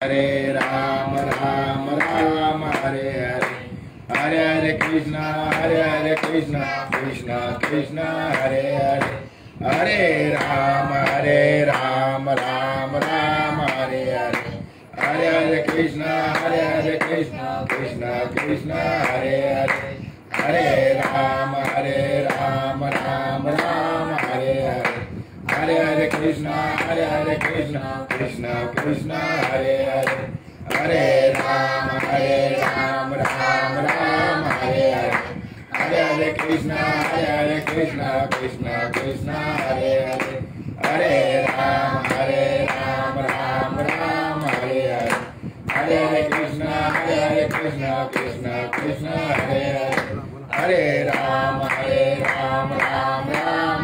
हरे राम राम राम हरे हरे, हरे हरे कृष्णा कृष्णा कृष्णा हरे हरे, हरे राम राम राम हरे हरे, हरे हरे कृष्णा कृष्णा कृष्णा हरे हरे, हरे राम राम राम हरे हरे, हरे हरे कृष्णा कृष्णा कृष्णा हरे हरे, हरे राम राम राम हरे हरे, हरे हरे कृष्णा कृष्णा कृष्णा हरे हरे, हरे राम राम हरे हरे, हरे हरे कृष्णा कृष्णा कृष्णा हरे हरे, हरे राम राम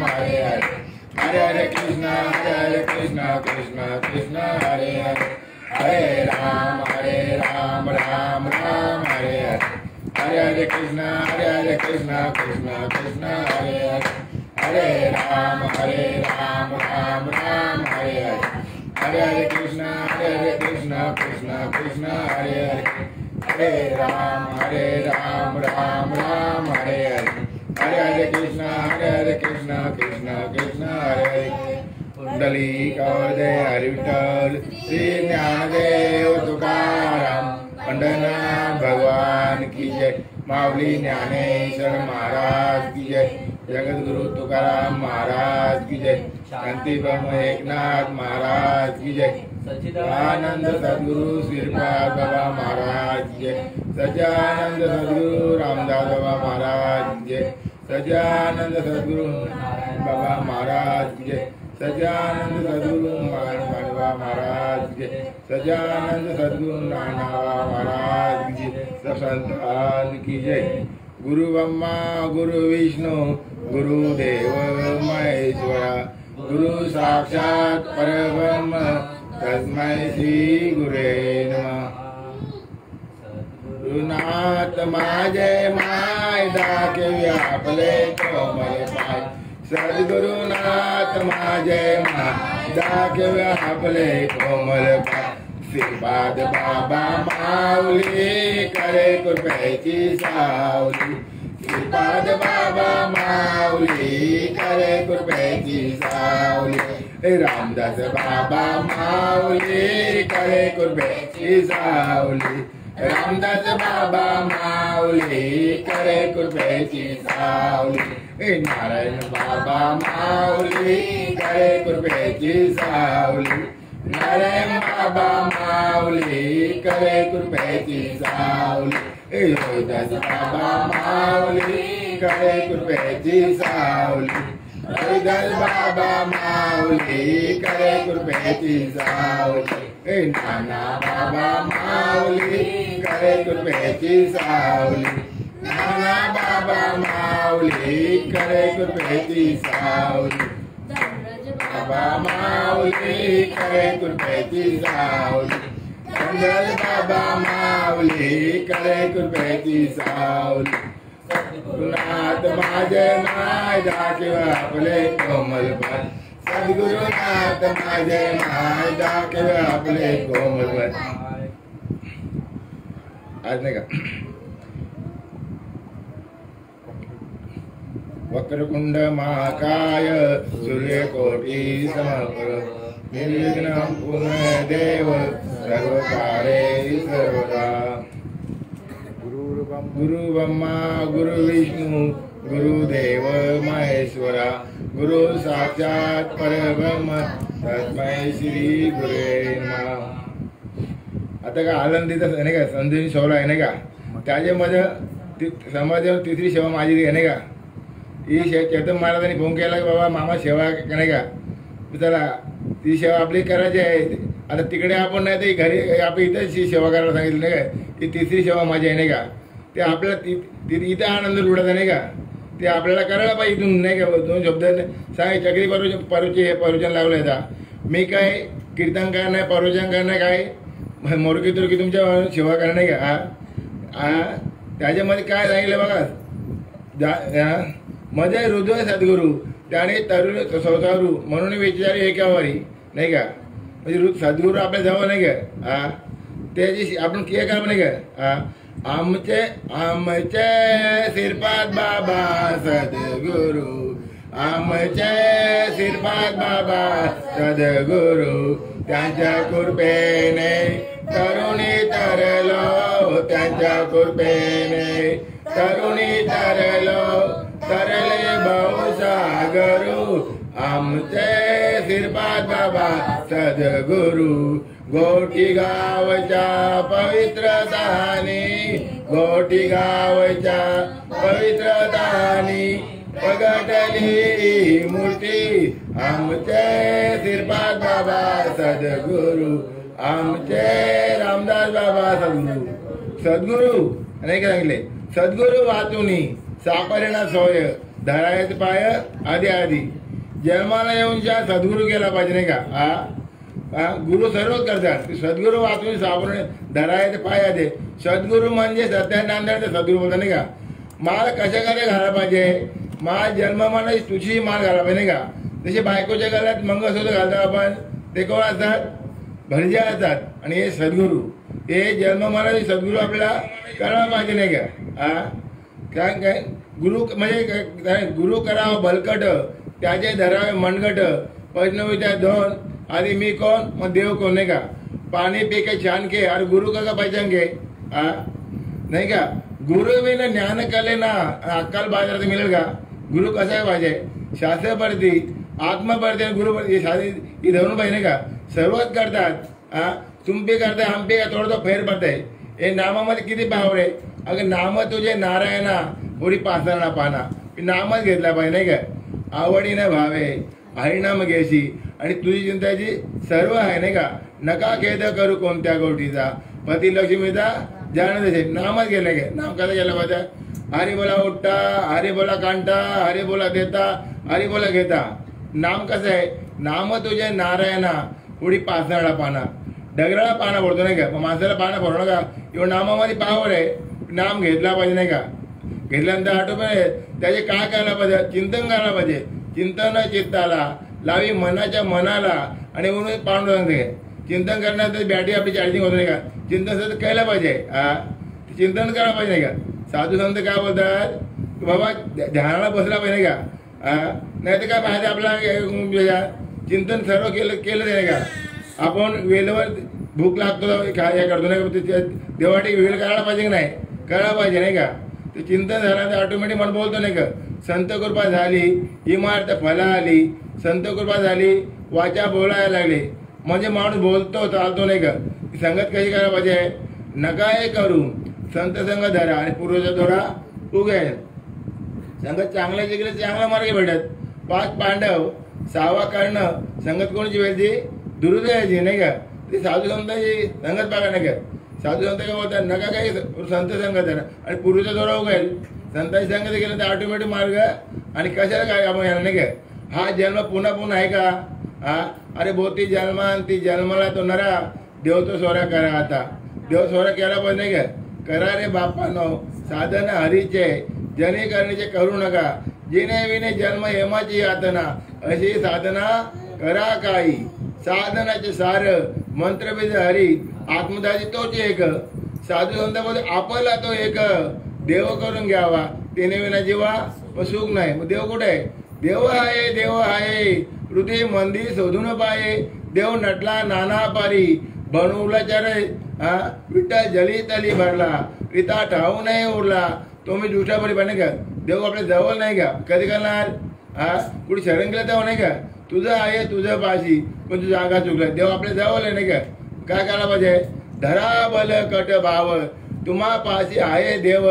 हरे हरे, हरे हरे कृष्णा कृष्णा कृष्णा हरे हरे, हरे राम राम हरे हरे, हरे हरे कृष्णा कृष्णा कृष्णा हरे हरे, हरे राम राम हरे हरे, हरे हरे कृष्णा कृष्णा कृष्णा हरे हरे, हरे राम राम हरे हरे, हरे हरे कृष्णा कृष्णा कृष्णा हरे हरे, कुंडली कवदे हरि विठ्ठल श्री ज्ञानदेव तुकाराम पंढरनाथ भगवान की जय, माऊली ज्ञानेश्वर महाराज की जय, जगद्गुरु तुकाराम महाराज की जय, शांति ब्रह्म एकनाथ महाराज की जय, सच्चिदानंद सद्गुरु श्रीपाद बाबा महाराज की जय, सच्चिदानंद सद्गुरु रामदास बाबा महाराज की जय, सच्चिदानंद सद्गुरु बाबा महाराज की जय, सच्चिदानंद सद्गुरु बाबा महाराज की जय, सच्चिदानंद सद्गुरु नाना महाराज की जय, सब संतान की जय। गुरु ब्रह्मा गुरु विष्णु गुरुदेव महेश्वरा, गुरु साक्षात परब्रह्म तस्मै श्री गुरे नमः। गुरुनाथ माझे माय दाखे व्यापले कोमल पाय, सद्गुरुनाथ माझे माय दाखे व्यापले कोमल पाय, श्रीपाद बाबा माऊली करे कृपेची सावली, श्रीपाद बाबा माऊली करे कृपेची सावली, रामदास बाबा माऊली करे कृपेची सावली, रामदास बाबा माऊली करे कृपेची सावली, नारायण बाबा माऊली करे कृपेची सावली, नारायण बाबा माऊली करे कृपेची सावली, रोहिदास बाबा माऊली करे कृपेची सावली, रोहिदास बाबा माऊली करे कृपेची सावली, नाना बाबा माऊली करे कृपेची सावली, नाना बाबा माऊली करे कृपेची सावली, बाबा माऊली करे कृपेची सावली, चंद्रज बाबा माऊली करे कृपेची सावली, सद्गुरुनाथ माझे माय दाखे व्यापले कोमल पाय, सद्गुरुनाथ माझे माय दाखे व्यापले कोमल पाय। आज नाही का वक्रकुंड महाकाय सूर्यकोटि समप्रभ निर्विघ्नं कुरु देव सर्वकार्येषु सर्वदा। गुरु ब्रह्मा गुरु विष्णु गुरुदेव महेश्वरा, गुरु साक्षात परब्रह्म तस्मै श्री गुरे नमः। आता का आनंदीचा नाही का संजीवनी सोहळा आहे नाही का, त्याच्यामध्ये समाजावर तिसरी सेवा माझी आहे नाही का, ही चेतन महाराजांनी फोन केला की बाबा मामा सेवा नाही का, चला ती सेवा आपली करायची आहे। आता तिकडे आपण नाही तर घरी आपण इथेच ही सेवा करायला सांगितली नाही का, ती तिसरी सेवा माझी आहे नाही का, ते आपल्याला इथं आनंद लुटायचा नाही का, ते आपल्याला करायला पाहिजे इथून नाही का। दोन शब्द सांग चक्री परोचे हे प्रवचन लावलं आहे, मी काय कीर्तन काय नाही प्रवचन काय नाही काय मोरकी तुरकी तुमच्या सेवा करा नाही का। त्याच्यामध्ये काय सांगितलं बघा, मध्ये हृदय सद्गुरू त्याने तरुण संसारू म्हणून विचारी एकावारी नाही का, म्हणजे सद्गुरू आपल्या जवळ नाही का। त्याची आपण किया करा म्हणे का आमचे आमचे श्रीपाद बाबा सद्गुरु आमचे श्रीपाद बाबा सद्गुरु त्यांच्या कृपेने तरुणी तरलो त्यांच्या कृपेने तरुणी तरलो तरले बहुसागरू आमचे श्रीपाद बाबा सद्गुरु गोटी गावच्या पवित्र दानी गोटी गावच्या पवित्र दानी पगटली मूर्ती आमचे श्रीपाद बाबा सद्गुरु आमचे रामदास बाबा सद्गुरु नाही सांगितले सद्गुरु वाचुनी सापडेना सोय धरायत पाय आधी आधी जन्माला येऊन ज्या सद्गुरु केला पाहिजे नाही का गुरु सर्वच करतात सद्गुरु वाचून सापडणे धरायचे पाय आधी सद्गुरु म्हणजे सत्यानांद सद्गुरु बोलतात नाही का माळ कशा काय घाला पाहिजे माळ जन्ममाना तुझी माळ घाला पाहिजे नाही का जसे बायकोच्या गळ्यात मंगळसूत्र घालतो आपण ते कोण असतात भटजी असतात आणि हे सद्गुरु हे जन्ममाना सद्गुरु आपल्याला करायला पाहिजे नाही का काय गुरु म्हणजे गुरु करावं बलकट त्याचे धरावे मनगट वैष्णवी त्या दोन आधी मी कोण मग देव कोण नाही का पाणी पी के छान के अरे गुरु का पाहिजे नाही का गुरु बिन ज्ञान कले ना अक्कल बाजारात मिळेल का गुरु कसा पाहिजे शास्त्र पडती आत्मा पडते गुरु ही धरून पाहिजे नाही का सर्वच करतात तुम्ही करताय आमपे का थोडं फेर पडताय हे नामामध्ये किती पावर आहे अगं नाम तुझे नारायणा पुढी पासरणा पाना नामच घेतला पाहिजे नाही का आवडीने भावे हरिनाम घ्यायची आणि तुझी चिंताची सर्व आहे नाही का नका खेद करू कोणत्या गोष्टीचा पती लक्ष्मीचा जाण देते नामच गेले गे नाम कसं गेलं पाहिजे हरी बोला उठता हरी बोला कांटा हरी बोला देता हरी बोला घेता नाम कसं आहे नाम तुझे नारायणा पुढी पासरणा पाना डगराला पाना पडतो नाही का माणसाला पाना पडतो का एवढं नामामध्ये पावर आहे नाम घेतला पाहिजे नाही का घेतल्यानंतर आठवण त्याचे काय करायला पाहिजे चिंतन करायला पाहिजे चिंतन चित्ताला लावी मनाच्या मनाला आणि म्हणून पांडुरंग चिंतन करण्यानंतर बॅटरी आपली चार्जिंग होत नाही का चिंतन सतत केलं पाहिजे चिंतन करायला पाहिजे नाही का साधू संत काय बोलतात बाबा ध्यानाला बसला पाहिजे का नाही तर काय पाहिजे आपला चिंतन सर्व केलं नाही का आपण वेळेवर भूक लागतो काय करतो नाही देवाटी वेळ करायला पाहिजे की नाही करायला पाहिजे नाही का ते चिंतन झाल्यानंतर ऑटोमॅटिक मन बोलतो नाही का संत कृपा झाली इमारत फला आली संत कृपा झाली वाचा बोलायला लागली म्हणजे माणूस बोलतो चालतो नाही का संगत कशी करायला पाहिजे नका हे करू संत संग धरा आणि पूर्वजा थोडा उगे संगत चांगल्या जिकडे चांगला मार्ग भेटत 5 पांडव 6वा कर्ण संगत कोणाची वेळची दुर्दयाची नाही का ते साधू संतांची संगत बघा नाही का साधू संत काय बोलतात नका काही संत संगत धरा आणि पूर्वीचा थोडा उगेल संतांची संगत केलं तर ऑटोमॅटिक मार्ग आणि कशाला काय आपण यायला नाही का हा जन्म पुन्हा पुन्हा आहे का अरे बोती जन्मा ती जन्माला तो नरा देव तो सोरा करा आता देव सोरा केला पाहिजे नाही का करा रे बापानो साधन हरीचे जने करण्याचे करू नका जिने विने जन्म हेमाची यातना अशी साधना करा काही साधनाचे सार मंत्रबीज हरी आत्मदाची तोच एक साधू संत बोलते आपला तो एक देव करून घ्यावा तिने विना जीवा सुख नाही मग देव कुठे आहे देव आहे हृदय मंदिर शोधून पाये देव नटला नाना पारी बनवला चरे विठ्ठल जली तली भरला रिता ठाऊ नाही उरला तुम्ही दुसऱ्या परी बने का देव आपल्या जवळ नाही का कधी करणार कुठे शरण केलं तेव्हा नाही का तुझं आहे तुझं पाशी पण तुझा जागा चुकला देव आपल्या जवळ आहे नाही का काय करायला पाहिजे धरा बल कट भाव तुम्हा पाशी आहे देव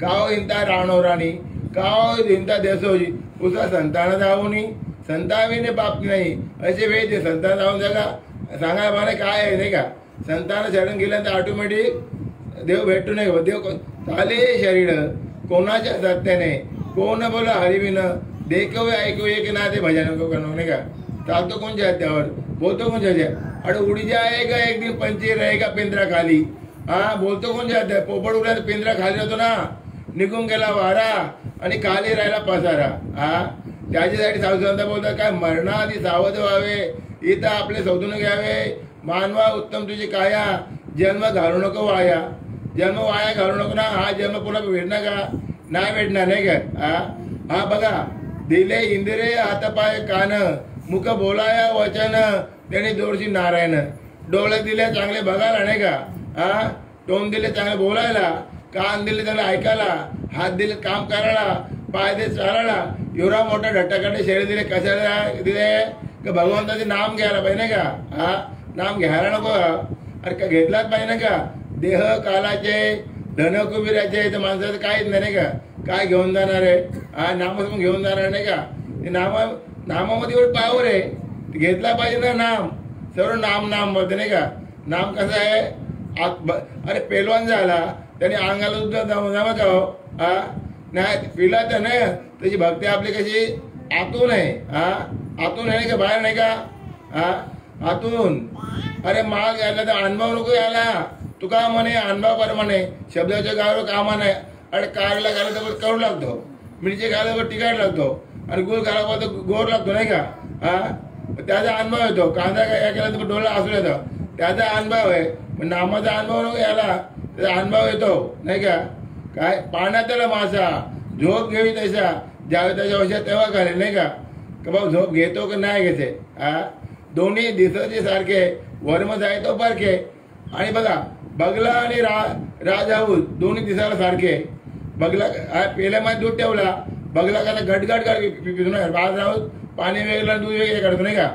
काव हिंता राणो राणी काव हिंता देसोजी उसा संतान जाऊनी संताविने बाप नाही असे वेळ ते संतान जाऊन जगा सांगा मला काय आहे नाही का संतान शरण गेल्यानंतर ऑटोमॅटिक देव भेटू नाही देव चाले शरीर कोणाच्या सत्याने कोण बोला हरिविन देखवे ऐकू एक ना ते भजन करणं नाही का चालतो कोणच्या त्यावर बोलतो कोणच्या अरे उडी जाएगा एक दिन पंची रहेगा पिंजरा खाली बोलतो कोणच्या पोपट उडला तर पिंजरा खाली होतो ना निघून गेला वारा आणि खाली राहिला पसारा त्याच्यासाठी साधू संत बोलतात काय मरणाआधी सावध व्हावे इथं आपले शोधून घ्यावे मानवा उत्तम तुझी काया, जन्म घालू नको वाया. जन्म वाया घालू नको ना. हा जन्म पुन्हा भेटणार का? नाही भेटणार नाही का? हा बघा, दिले इंदिरे हातपाय कान, मुख बोलाया वचन, त्याने दोरशी नारायण. डोळे दिले चांगले बघायला नाही का? तोंड दिले चांगले बोलायला, कान दिले चांगले ऐकायला, हात दिले काम करायला, पाय दिले चालायला. एवढा मोठा ढट्टाकडे शरीर दिले कशाला दिले? का भगवंताचे नाम घ्यायला पाहिजे नाही का? नाम घ्यायला नको? अरे का घेतलाच पाहिजे ना का? देह कालाचे धन कुबीराचे तर माणसाचं काहीच नाही का? काय घेऊन जाणार आहे? नाम घेऊन जाणार नाही का? ते नामामध्ये एवढं पावर आहे, घेतला पाहिजे ना नाम. सर्व नाम बोलते नाही का? नाम कसं आहे? अरे पेलवान झाला त्याने अंगाला सुद्धा जमा का? नाही पिला तर नाही. त्याची भक्ती आपली कशी आतून आहे. आतून आहे का बाहेर नाही का? आतून. अरे माल घ्यायला तर अनुभव नको यायला. तुका म्हणे अनुभव म्हणे शब्दाच्या गावावर कामा नाही. अरे कारला घाला तर करू लागतो, मिरची घाला तर तिखट लागतो, आणि गुळ घाला तर गोड लागतो नाही का? त्याचा अनुभव येतो. कांदा काय केला तर डोळा असू येतो, त्याचा अनुभव आहे. नामाचा अनुभव नको यायला, त्याचा अनुभव येतो नाही का? काय पाण्यातला मासा झोप घेवी तसा, ज्यावेळी त्याच्या वर्षात तेव्हा घालेल नाही का? बाबा झोप घेतो का नाही घेते? दोन्ही दिसते सारखे, वर्म जाय तो पारखे. आणि बघा बगला आणि राजाहूल दोन्ही दिसायला सारखे. बगला पेल्यामध्ये दूध ठेवला, बगला का गटगट पितो नाही. राजाहूल पाणी वेगळं दूध वेगळे काढतो नाही का?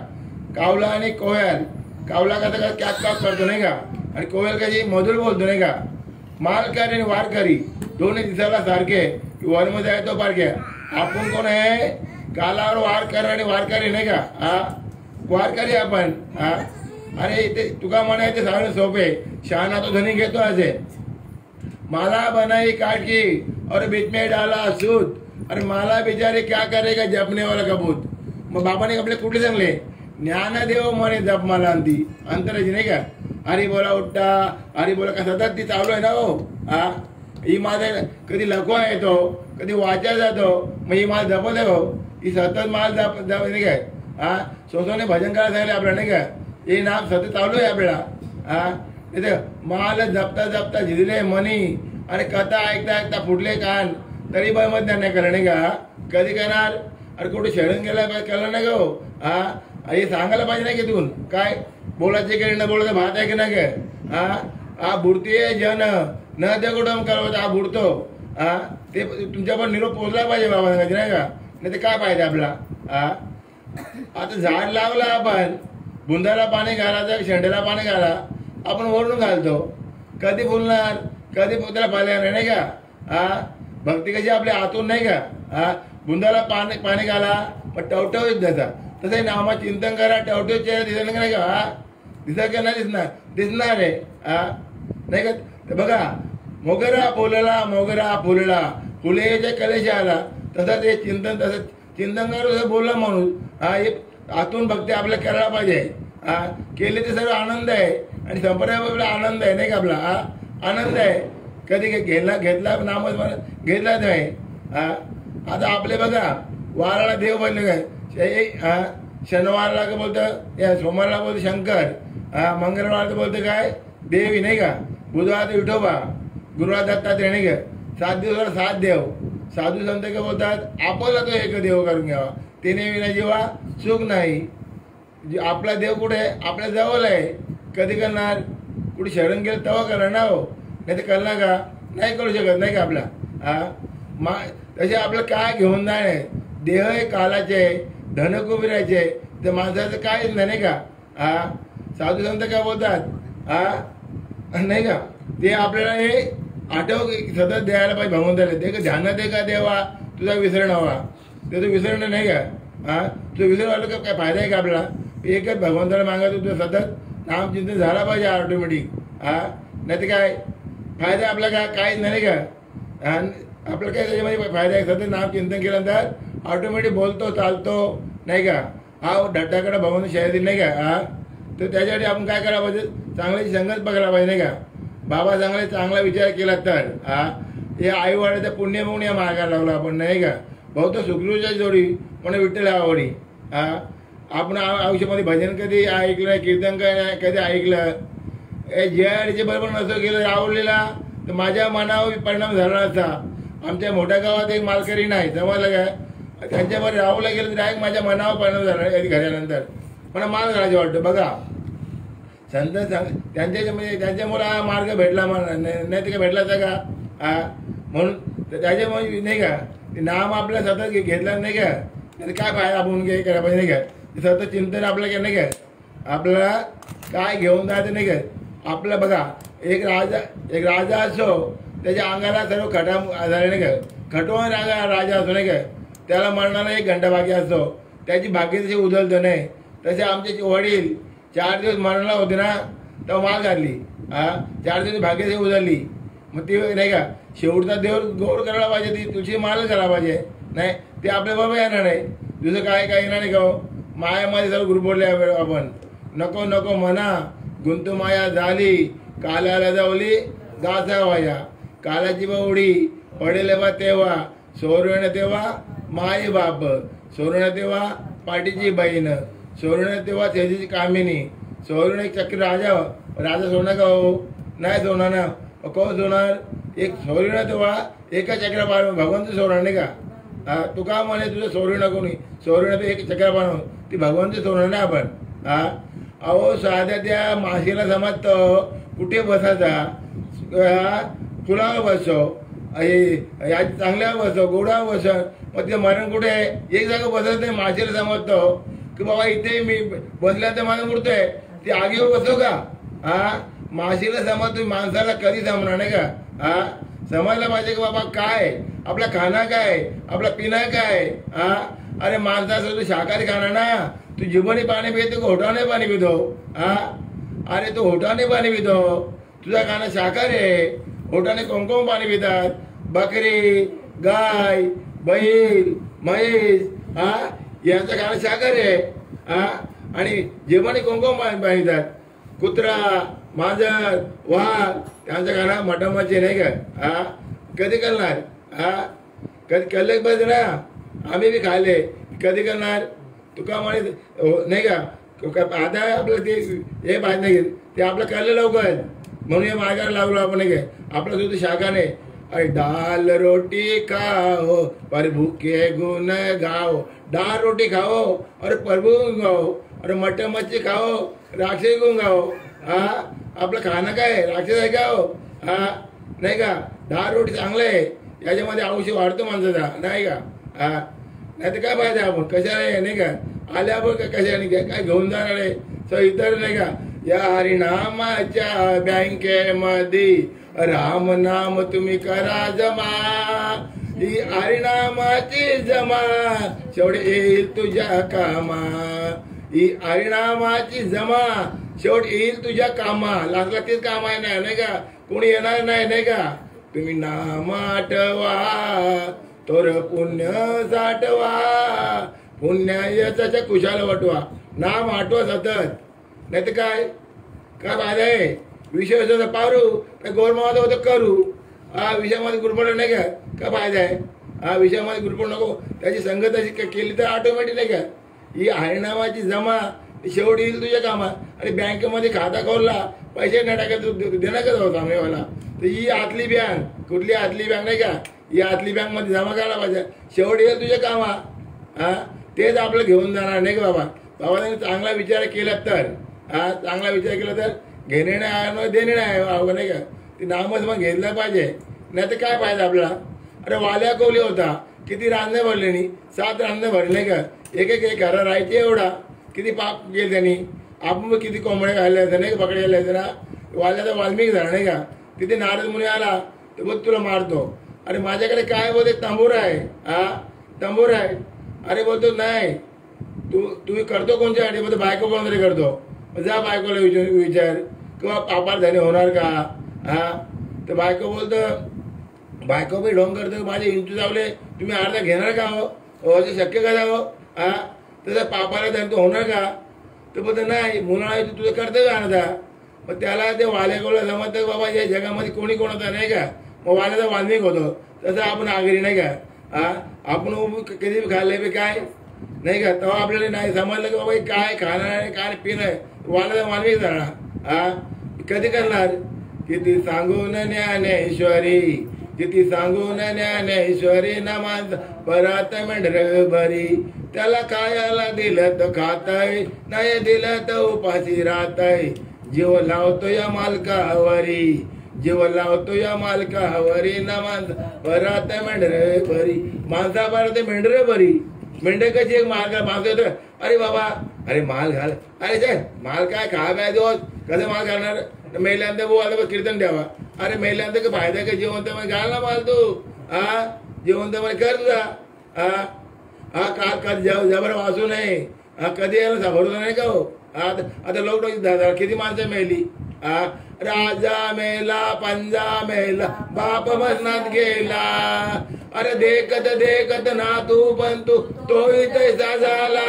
कावला आणि कोयल, कावला कसा कॅक कॅक करतो नाही का? आणि कोयल कशी मधुर बोलतो नाही का? मालकारी आणि वारकरी दोन्ही दिसायला सारखे, वरमध्ये आहे तो पारखे. आपण कोण आहे? कालावर वारकर आणि वारकरी नाही का? वारकरी आपण. अरे ते तुका म्हणायचे सांगणं सोपे, शहाणा तो धनी घेतो असे. माला बनाई काटकी और बीच में डाला सूद, अरे माला बिचारे क्या करेगा जपने वाला कबूत. मग बाबाने आपले कुठले सांगले? ज्ञानदेव म्हणे जप मला अंती अंतराची नाही का? हरी बोला उठता, हरी बोला का सतत ती चालू आहे ना हो. ही माझा कधी लखवा येतो, कधी वाचा जातो, मग ही माल जपत आहे हो. ही सतत माल जप नाही काय? सोसोने भजन करायला सांगितलं आपल्याला नाही का? हे नाम सतत चालू आहे आपल्याला. तिथे माल जपता जपता झिजले मनी, आणि कथा ऐकता ऐकता फुटले कान, तरी पण मत नाही करणार नाही का? कधी करणार? अरे कुठे शेळून गेला पाहिजे कळलं नाही गो. हे सांगायला पाहिजे नाही की तू काय बोलायचे की न बोलायचं भात आहे की नाही काय? बुडतीये जन न ते कुठं कळवत हा बुडतो. ते तुमच्या पण निरोप पोचला पाहिजे बाबा सांगायचे नाही का? नाही ते काय पाहिजे आपला? आता झाड लावला आपण, बुंदाला पाणी घालायचं, शेंड्याला पाणी घाला, आपण ओढून घालतो. कधी फुलणार? कधी त्याला पाहिजे नाही का? भक्ती कशी आपल्या आतून नाही का? बुंदाला पाणी घाला पण टवटवीत त्याचा. तसं नामा चिंतन करा, टवटवीत चेहरा दिसणार नाही का? दिसणार का नाही दिसणार? दिसणार आहे नाही का? तर बघा, मोगरा फुलला फुलेच्या कलेशी आला, तसं ते चिंतन, तसं चिंतन करा बोलला माणूस. हे आतून भक्ती आपल्याला करायला पाहिजे. केले ते सर्व आनंद आहे, आणि संप्रदाय आनंद आहे नाही का? आपला आनंद आहे. कधी घेतला नामच घेतलाच नाही. आता आपले बघा वाराला देव बनले काय? शनिवारला का बोलतं, या सोमवारला बोलतो शंकर, मंगळवारला बोलतं काय देवी नाही का? बुधवार विठोबा, गुरुवार दत्तात्रय नाही का? 7 दिवसाला 7 देव. साधू संत काय बोलतात? आपला तो एक देव करून घ्यावा, तिने विना जीवा सुख नाही. आपला देव कुठे? आपल्या जवळ आहे. कधी करणार? कुठे शरण गेलं तेव्हा करणार ना हो, नाही तर करणार का? नाही करू शकत नाही का आपला? तसे आपलं काय घेऊन जाणे? देह हे कालाचे, धन कुबीराचे, तर माणसाचं काहीच नाही का? साधू संत काय बोलतात नाही का? ते आपल्याला हे आठव सतत द्यायला पाहिजे भगवंताला. ते का ध्यान दे का देवा तुझा विसरण हवा, ते तू विसरणं नाही का? तुझं विसरण आलं का काय फायदा आहे का आपला? एकच भगवंताला मागायचं, तुझं सतत नामचिंतन झाला पाहिजे ऑटोमॅटिक. नाही तर काय फायदा आपला काहीच नाही का? आपलं काय त्याच्यामध्ये फायदा आहे? सतत नामचिंतन केल्यानंतर ऑटोमॅटिक बोलतो चालतो नाही का? ढट्टाकडे भगवंत शरीर नाही का? तर त्याच्यासाठी आपण काय करायला पाहिजे? चांगल्याची संगत बघायला पाहिजे नाही का? बाबा चांगला विचार केला तर हे आई वडिलाच्या पुण्य म्हणून या मार्गाला लागलो आपण नाही का? बहुत सुखरूच्या जोडी म्हणून विठ्ठल आवडी. आपण आयुष्यामध्ये भजन कधी ऐकलं, कीर्तन कधी ऐकलं? जे बरोबर नसतं गेलं रावलेला तर माझ्या मनावर परिणाम झाला असता. आमच्या मोठ्या गावात एक मालकरी नाही, समजलं काय, त्यांच्यावर राहूला गेलं तर डायरेक्ट माझ्या मनावर परिणाम झाला. घरानंतर मला मार्ग घालायचं वाटतं. बघा संत त्यांच्यामुळे हा मार्ग भेटला, नाही तर का भेटला का? हा म्हणून त्याच्यामुळे नाही का ते नाम आपल्या सतत घेतलं नाही का, नाही काय फायदा आपण काय करायला पाहिजे नाही का, सतत चिंतन आपलं नाही का, आपल्याला काय घेऊन जायचं नाही का. आपलं बघा एक राजा असो, त्याच्या अंगाला सर्व खटा झाले नाही का, खटवून राजा असतो नाही का, त्याला मरणाला 1 घंटा बाकी असतो, त्याची भाग्य तशी उधळतं नाही. तसे आमचे वडील 4 दिवस मरणाला होते ना, तेव्हा माल घातली. 4 दिवस भाग्य तशी उधळली. मग ती नाही का शेवटचा देव गौर करायला पाहिजे, ती तुझी माल करायला पाहिजे. नाही ते आपल्या बाबा येणार नाही, दुसरं काय येणार नाही का. मायामध्ये सर्व गुरबडले आपण. नको नको म्हणा गुंतू माया झाली, कालाला जावली गाचा वाया. कालाची बावडी पडेल बा तेव्हा, सोडवण तेव्हा माई बाप, सोडवण तेव्हा पाठीची बहीण, सोडवण तेव्हा त्याची कामिनी, सोडवण एक चक्र राजा सोडणार का हो? नाही सोडणार ना. कोण सोडणार? एक सोडवण तेव्हा एका चक्रा पार भगवंत सोडणार नाही का. तू का म्हणे तुझं सोडवू नको नाही, सोडवण एक चक्रा पार ती भगवंत सोडणार नाही आपण. अहो साध्या त्या माशीला समजतं कुठे बसायचा, फुलावर बसो, चांगल्यावर बसो, गोडावर बसो, मग ते मरण कुठे आहे? एक जागा बसत नाही. माशीला समजतो की बाबा इथे मी बसल्या तर माझं मुडतोय, ती आगीवर बसो का? माशीला समजतो, माणसाला कधी जमणार नाही का. समजलं पाहिजे की बाबा काय आपला खाना काय, आपला पिना काय. अरे माणसाचं तू शाकाहारी खाना ना, तू जिभणी पाणी पितो का होठाने पाणी पितो? अरे तू होठाने पाणी पितो, तुझा खाना शाकाहारी आहे. होठाने कोण पाणी पितात? बकरी, गाय, बैल, म्हैस, यांचं खाणं शाकाहारी आहे. आणि जिभणी कोण पाणी पितात? कुत्रा, मांजर, वाघ, त्यांचं खाणं मटण मच्छी नाही का. कधी करणार? कधी कल्ले पाहिजे ना, आम्ही बी खाल्ले, कधी करणार? तुका म्हणे नाही का, आता आपलं ते हे पाहिजे नाही ते आपलं कळलं लवकर, म्हणून हे मार्गाला लागलो आपण नाही का. आपलं सुद्धा शाखाने अरे दाल रोटी खाओ पर भूखे गुण गाओ, दाल रोटी खाओ और प्रभु गुण गाओ, और मटन मच्छी खाओ राक्षस गुण गाओ. आपलं खाणं काय राक्षस आहे का हो? नाही का. दाल रोटी चांगलं आहे, याच्यामध्ये औषध वाढतो माणसाचा नाही का. नाही तर काय पाहिजे आपण कशाला नाही का, आल्या आपण कशाने काय घेऊन जाणार आहे. सो इतर नाही का या हरिनामाच्या बँकेमध्ये राम नाम तुम्ही करा जमा, ही हरिनामाची जमा शेवटी येईल तुझ्या कामा, ही हरिनामाची जमा शेवट येईल तुझ्या कामा. लागला तेच काम आहे नाही का, कोणी येणार नाही का. तुम्ही नाम आठवा तोर पुण्य साठवा, पुण्य याचा कुशाला वाटवा. नाम आठवा सतत, नाही तर काय फायदा आहे. विषय होता पारू काय गौरमावाचा होतं करू. विषयामध्ये गुरपड नाही का, काय फायदा आहे. विषयामध्ये गुरपड नको, त्याची संगत अशी केली तर ऑटोमॅटिक नाही का. ही हरिनामाची जमा शेवट येईल तुझ्या कामात. आणि बँकेमध्ये खाता खोलला पैसे नाही टाकायचं देणार का जाऊ सामनेवाला, तर ही आतली बँक कुठली आतली बँक नाही का, ही आतली बँक मध्ये जमा करायला पाहिजे, शेवट येईल तुझ्या कामा. तेच आपलं घेऊन जाणार नाही का बाबा. बाबाने चांगला विचार केला तर, चांगला विचार केला तर घेणे नाही देणे नाही अवघड नाही का. ते नामच मग घेतलं पाहिजे, नाही तर काय पाहिजे आपल्याला. अरे वाल्या कोवली होता, किती रांधे भरले नाही, 7 रांधे भरले नाही का. एक घरा राहायचे एवढा, किती पाप केले त्यांनी. आपण किती कोंबड्या खाल्ल्या होत्या नाही का, पकडे गेल्या होत्या ना. वाल्याचा वाल्मिक झाला नाही का. तिथे नारद मुनी आला तर बघ तुला मारतो. अरे माझ्याकडे काय बोलते तंबूर आहे, तंबूर आहे. अरे बोलतो नाही तू करतो कोणत्यासाठी, बोलतो बायको कोणतरी करतो. जा बायकोला विचार किंवा पापार झाले होणार का. तर बायको बोलतं, बायको बी ढोंग करतो माझे इंचू चावले तुम्ही अर्धा घेणार का हो, असं शक्य का हो. तसं पापाला धन तो होणार का. तर बोलतं नाही मुलाला तुझं कर्तव्य आणता. मग त्याला ते वाल्याकोला जमत बाबा या जगामध्ये कोणी कोण होता नाही का. मग वाल्याचा वाल्मिक होतो, तसं आपण आगरी नाही का. आपण कधी बी खाल्ले बी काय नाही का. तेव्हा आपल्याला नाही समजलं की बाबा हे काय खाणं आहे काय पिणं आहे, वाला मानवी जाणार. हा कधी करणार. किती सांगून ज्ञानेश्वरी, किती सांगून ज्ञानेश्वरी नमाज परत मेंढर बरी. त्याला खायला दिलं तर खाताय, नाही दिलं तर उपाशी राहताय. जीव लावतो या मालकावरी, जीव लावतो या मालकावरी नमाज परत मेंढर बरी. माणसा परत मेंढर बरी. मेंढर कशी एक माल माणसं होतं, अरे बाबा अरे माल घाल, अरे ते माल काय खा काय दिवस कसं माल घालणार. महिलांना भाऊ आता कीर्तन द्यावा, अरे महिलांना का फायदा का जेवण तर घाल ना माल तू. हा जेवण तर मला कर तुझा. हा का जबर वाचू नये. हा कधी यायला सापडतो नाही का हो. आता लॉकडाऊन किती माणसं मेली. हा राजा मेला पंजा मेला बाप मरणात गेला. अरे देखत देखत ना तू पण तू तोही तैसा झाला.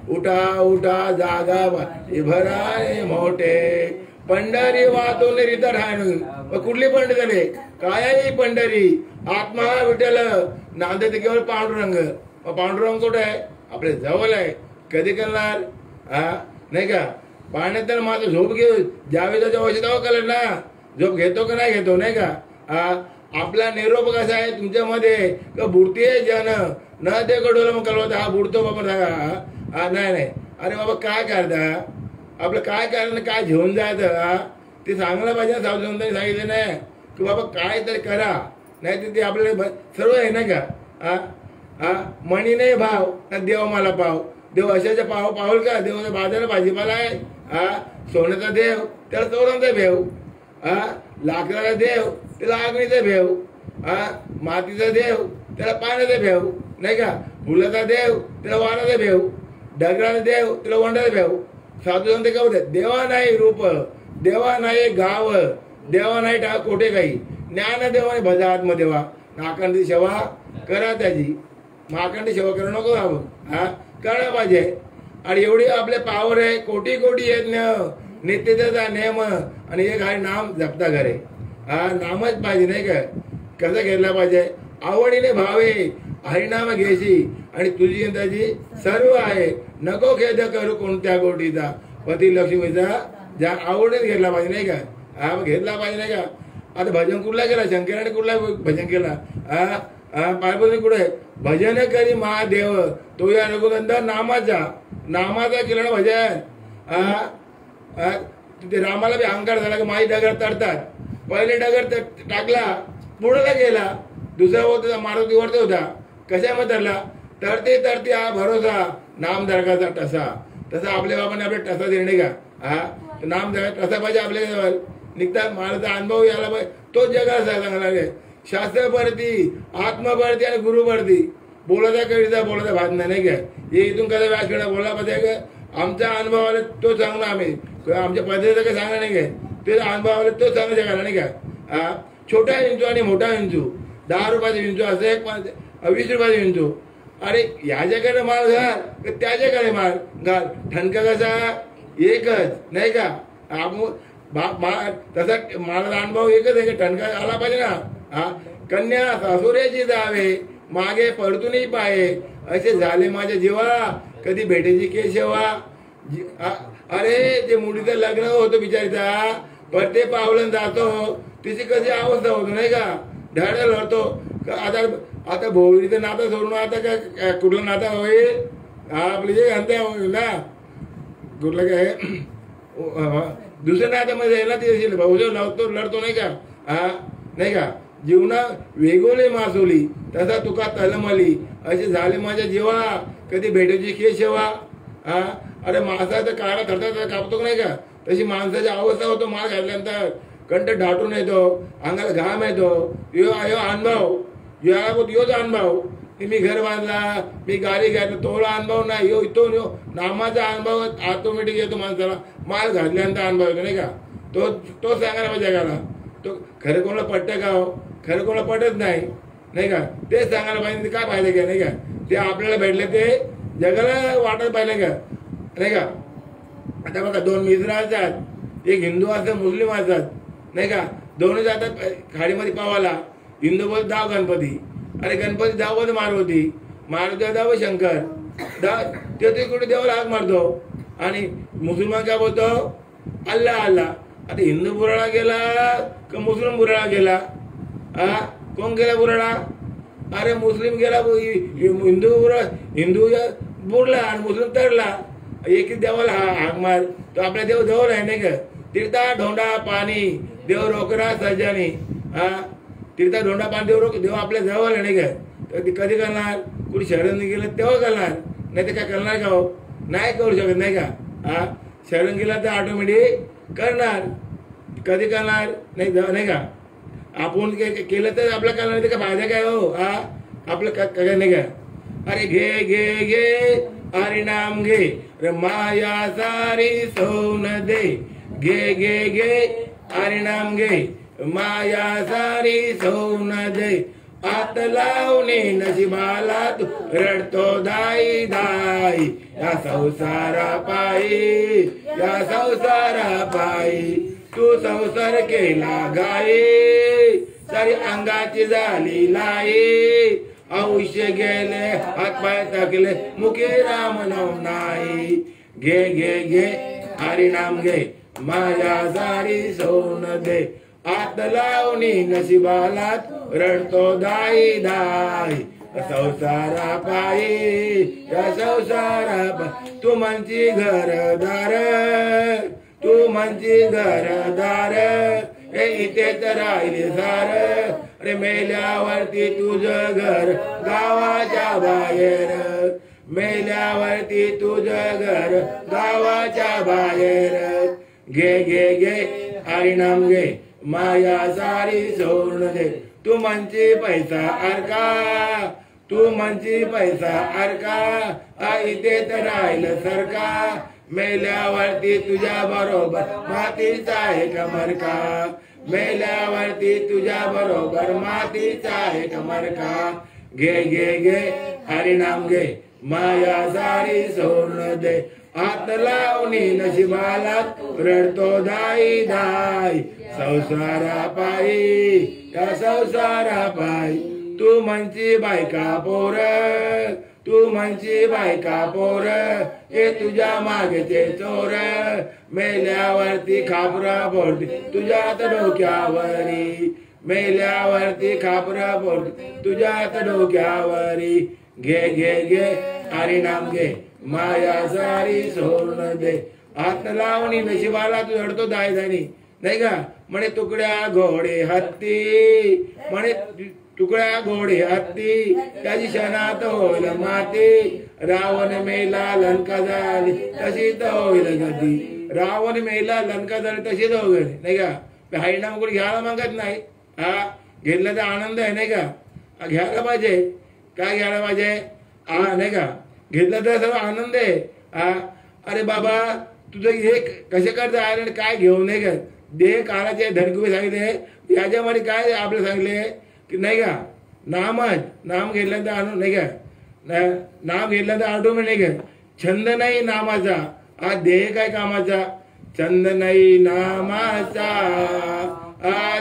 उठा उठा जागा भराय मोठे. पंढरी वाहतून रित राहण. कुठली पंढरी काय पंढरी. आत्मा विठ्ठल नांदेत केवळ पांडुरंग. पांडुरंग कुठे आहे आपल्या जवळ आहे. कधी करणार. हा नाही का. पाण्यात तर माझं झोप घेऊ ज्यावेळी त्याच्या औषधावर कळलं ना. झोप घेतो का नाही घेतो नाही का. आपला निरोप कसा आहे तुमच्यामध्ये का बुडती आहे जन न ते कडवलं मग कळवत हा बुडतो बाबा. हा नाही नाही. अरे बाबा काय करता आपलं काय कारण काय घेऊन जायचं ते सांगायला पाहिजे. सावधान सांगितलं नाही की बाबा काय तर करा, नाही तर ते आपल्याला सर्व आहे नाही का. मणी नाही भाव ना देव मला पाव. देव अशाच्या पावल का. देवाचा बाजारात भाजीपाला आहे. सोन्याचा देव त्याला चोरांचा भेव. लाकडाचा देव त्याला अग्नीचा भेव. मातीचा देव त्याला पाण्याचा भेव नाही का. फुलाचा देव त्याला वाराचा भेव. डगराचा देव त्याला वंडाचा भेव. साधू संत काय होते, देवा नाही रूप, देवा नाही गाव, देवा नाही कोठे काही. ज्ञान देवाने भजा आत्मदेवा. नाकांडी सेवा करा त्याची. माकांडी सेवा करू नको बाबा. कळलं पाहिजे. आणि एवढी आपले पावर आहे. कोटी कोटी यज्ञ नित्यतेचा नेम आणि एक आहे नाम जपता घरे. नामच पाहिजे नाही का. कसं घेतला पाहिजे. आवडीने भावे हरिनाम घेशी आणि तुझी त्याची सर्व आहे. नको खेद करू कोणत्या गोष्टीचा. पती लक्ष्मीचा ज्या आवडीने घेतला पाहिजे नाही का. घेतला पाहिजे नाही का. आता भजन कुठला केला शंकराने कुठला भजन केला. पार्वती कुठे भजन करी महादेव तो या रघुनंदन नामाचा केलं ना भजन. ते रामाला बी अहंकार झाला की माई डगर तडतात. पहिले डगर टाकला पुढला गेला. दुसरा होता मारुती वरती होता. कशामध्ये तरला तरते तरते हा भरोसा नाम दरगाचा टसा. तसा आपल्या बाबांनी आपल्या टसा देणे का. नाम दरगा टसा पाहिजे आपल्या जवळ निघतात. महाराजा अनुभव यायला पाहिजे. तोच जगाला सांगायला लागेल. शास्त्र पडती आत्मा पडती आणि गुरु पडती. बोलायचा कळीचा बोलायचा भात नाही का. हे इथून कसा व्यासपीठा बोलला पाहिजे. आमचा अनुभव आला तो सांगणार आम्ही. आमच्या पद्धतीचं काही सांगणार नाही काय. ते अनुभव आले तो सांगू जगाला नाही का. छोटा विंचू आणि मोठा विंचू 10 रुपयाचा विंचू असं एक 20 रुपयाचा विंचू. अरे ह्याच्याकडे माल घाल त्याच्याकडे माल घाल. ठणका कसा एकच नाही का. तसा माझा अनुभव एकच आहे. ठणका आला पाहिजे ना. कन्या सासुऱ्याची जावे मागे पडतूनही पाये. असे झाले माझ्या जीवा कधी भेटेची केशवा. अरे ते मुलीचं लग्न होतं बिचारीचा परते पावलं जातो. तिची कशी अवस्था होतो नाही का. ढाळ्या लढतो. आता भोवरीचं नातं सोडून आता काय कुठलं नातं होईल. आपली जे घंटा होईल ना कुठलं काय दुसऱ्या नात्यामध्ये आहे ना. ते भाऊ लढतो नाही का. नाही का. जीवना वेगोले मासोली तसा तुका तलमली. असे झाले माझ्या जीवा कधी भेटायची केशवा. अरे माणसाचा काळा थरथर कापतो नाही का. तशी माणसाची अवस्था होतो. माळ घातल्यानंतर कंठ ढाटून येतो. अंगाला घाम येतो. यो अनुभव योच अनुभव. मी घर बांधला मी गाडी घ्यायला तोला अनुभव नाही. तो नामाचा अनुभव ऑटोमॅटिक येतो माणसाला. माल घातल्यानंतर अनुभव येतो नाही का. तो सांगायला पाहिजे जगाला. तो खरं कोणाला पटतं का हो. खरं कोणाला पटत नाही का. तेच सांगायला पाहिजे. काय पाहिजे का नाही का. ते आपल्याला भेटले ते जगाला वाटत पाहिजे का नाही का. आता बघा 2 मित्र असतात. एक हिंदू असतात मुस्लिम असतात नाही का. दोन्ही जातात खाडीमध्ये पावाला. हिंदू बोलत धाव गणपती. अरे गणपती धाव मध्ये मारवती. महादेव व शंकर ते कुठे देवाला हाक मारतो आणि मुसलमान काय बोलतो अल्लाह अल्लाह. आता हिंदू बुराळा गेला का मुस्लिम बुराळा गेला? कोण गेला बुराळा? अरे मुस्लिम गेला, हिंदू बुडला आणि मुस्लिम तरला. एक देवाला हाक मार तो आपल्या देव जवळ आहे नाही का? तीर्था ढोंडा पाणी देव रोकरा सज्जानी. तीर्था ढोंडा पाणी देव आपल्या जवळ आहे नाही का? तर कधी करणार? कुठे शरण गेलं तेव्हा करणार, नाही तर काय करणार का? हो नाही करू शकत नाही का? शरण गेला तर ऑटोमॅटिक करणार. कधी करणार? नाही का? आपण केलं तर आपलं करणार, नाही का? फायदा काय हो? आपलं काय नाही का? अरे घे घे घे हरि नाम घे रे माया सारी सोन दे. घे घे घे हरि नाम घे माया सारी सोन दे. आत लावणे नशिबाला तू रडतो दाई दाई. या संसारा पायी या संसारा पायी तू संसार केला गाई. सारी अंगाची झाली लाई. आयुष्य गेले हातपाय टाकले मुखे राम नाम नाही. घे घे घे हरि नाम घे माझ्या सारी सोन दे. आत लावणी नशिबाला रडतो दाई दाई. संसारा पायी या संसारा पायी तू म्हणची घरदार तू म्हणची घरदार. हे इथे तर राहिले सार. अरे मेल्यावरती तुझं घर गावाच्या बाहेर. मेल्यावरती तुझं घर गावाच्या बाहेर. घे घे घे हरि नाम घे माया सारी सोडून दे. तू म्हणची पैसा अरका तू म्हणची पैसा अरका. इथे तर राहिलं सरका. मेल्यावरती तुझ्या बरोबर मातीचा आहे कमर का. मेल्यावरती तुझ्या बरोबर मातीचा आहे कमर का. घे घे घे हरि नाम घे माया सारी सोडून दे. हात लावणी नशिबाला रडतो दाई दाई. संसारा पायी या संसारा पायी तू म्हणची बायका पोर तू म्हणची बायका पोर. हे तुझ्या मागचे चोर. मेल्यावरती खापरा बोलते तुझ्यात डोक्यावरी. मेल्यावरती खापरा बोलते तुझ्यात डोक्यावरी. घे घे घे हरि नाम घे माया सारी सोडून दे. हात लावणी नशिबाला तू रडतो दाई दाई नाही का? म्हणे तुकड्या घोडे हत्ती म्हणे तुकड्या घोडे हत्ती. त्याची क्षणात होईल माती. रावण मेला लंका झाली तशी तर होईल गती. रावण मेला लंका झाली तशीच होईल नाही का? हरिनाम कोणी घ्यायला मागत नाही. घेतला तर आनंद आहे नाही का? घ्यायला पाहिजे. काय घ्यायला पाहिजे? नाही का? घेतलं तर सर्व आनंद आहे. अरे बाबा तुझं हे कसे करता आयरण काय घेऊ नाही का? देह काळाचे धनकुबे सांगितले. याच्यामध्ये काय आपलं सांगितले की नाही का? नामच नाम घेतलं तर आणून नाही का? नाम घेतलं तर आठवून नाही का? छंद नाही नामाचा. देह काय कामाचा? छंद नाही नामाचा.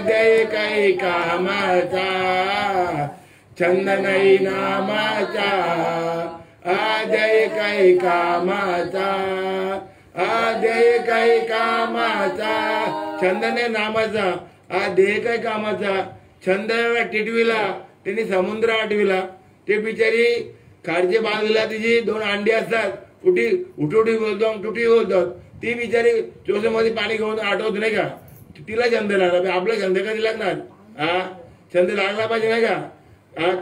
देह काही कामाचा. छंद नाही नामाचा. देह काही कामाचा. देह काही कामाचा. छंद नाही नामाचा. देह काही कामाचा. छंद टिटविला त्यांनी समुद्र आटविला. ते बिचारी खारच्या बाजूला तिची 2 अंडी असतात. उठुटी बोलतो तुटी बोलतात. ती बिचारी चोसेमध्ये पाणी घेऊन आठवत नाही का? तिला छंद लागला. आपला छंद कधी लागणार? छंद लागला पाहिजे नाही का?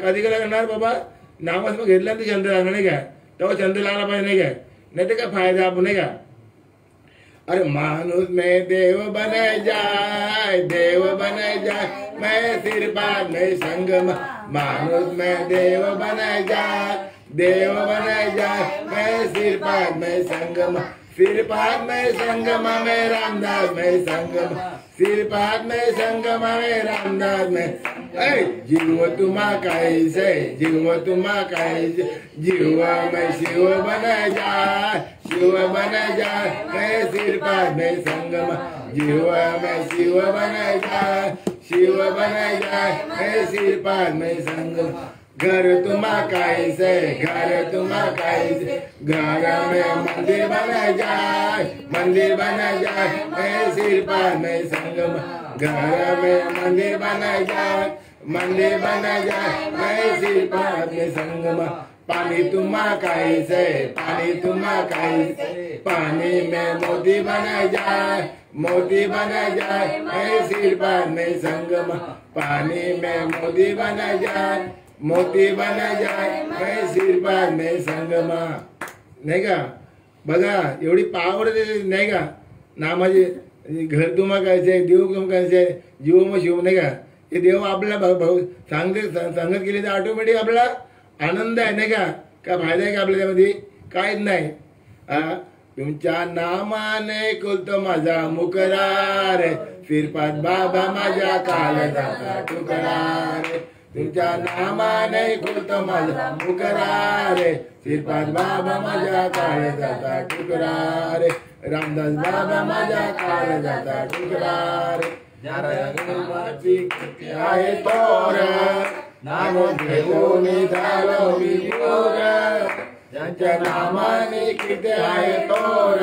कधी कधी लागणार बाबा? नामस्म घेतल्यानंतर छंद लागणार नाही का? तेव्हा छंद लागला पाहिजे नाही का? नाही तर काय फायदा आपण नाही का? अरे मानुष में देव बन जाए देव बन जाए. मैं सिर पाद में संगम. मानुष में देव बन जाए देव बन जाए. मैं सिर पाद में संगम. सिर पाद में संगम में रामदास में संगम. सिर पाद में संगम में रामदास में. जीव तुम्हा कैसे जीव तुम्हा कैसे. जीव में शिव बन जाए शिव बन जाए. मैं सिर पाद में संगम. जीव में शिव बन जाए शिव बन जाए. मैं सिर पाद में संगम. घर तुम्हा कैसे, घर तुम्हा कैसे, घर में मंदिर बन जाए, मंदिर बन जाए, मैं सिर पर में संगम, घर में मंदिर बन जाए, मंदिर बन जाए, मैं सिर पर में संगम, पानी तुम्हा कैसे, पानी तुम्हा कैसे, पानी में मोती बन जाए, मोती बन जाए, मैं सिर पर में संगम, पानी में मोती बन जाए, मोती बन जाए, मैं सिर पर में संगमा. नाही का बघा एवढी पावर नाही का नामाचे. घर तुम्हा कैसे, देव तुम कैसे, जीव मग शिव नाही का. हे देव आपल्याला सांगत केली तर ऑटोमॅटिक आपला आनंद आहे नाही का. काय फायदा आहे का आपल्या त्यामध्ये, काहीच नाही. तुमच्या नामाने खुलतो माझा मुकरार, श्रीपाद बाबा माझ्या काळजाचा तुकारार. तुमच्या नामाने खुलतो माझा मुकरार, श्रीपाद बाबा माझ्या काळजाचा तुकारार. रामदास बाबा माझ्या काळजाचा तुकारार. आहे तोर नाम घेऊन झालो मी मोर, ज्यांच्या नामाने किती आहे तोर,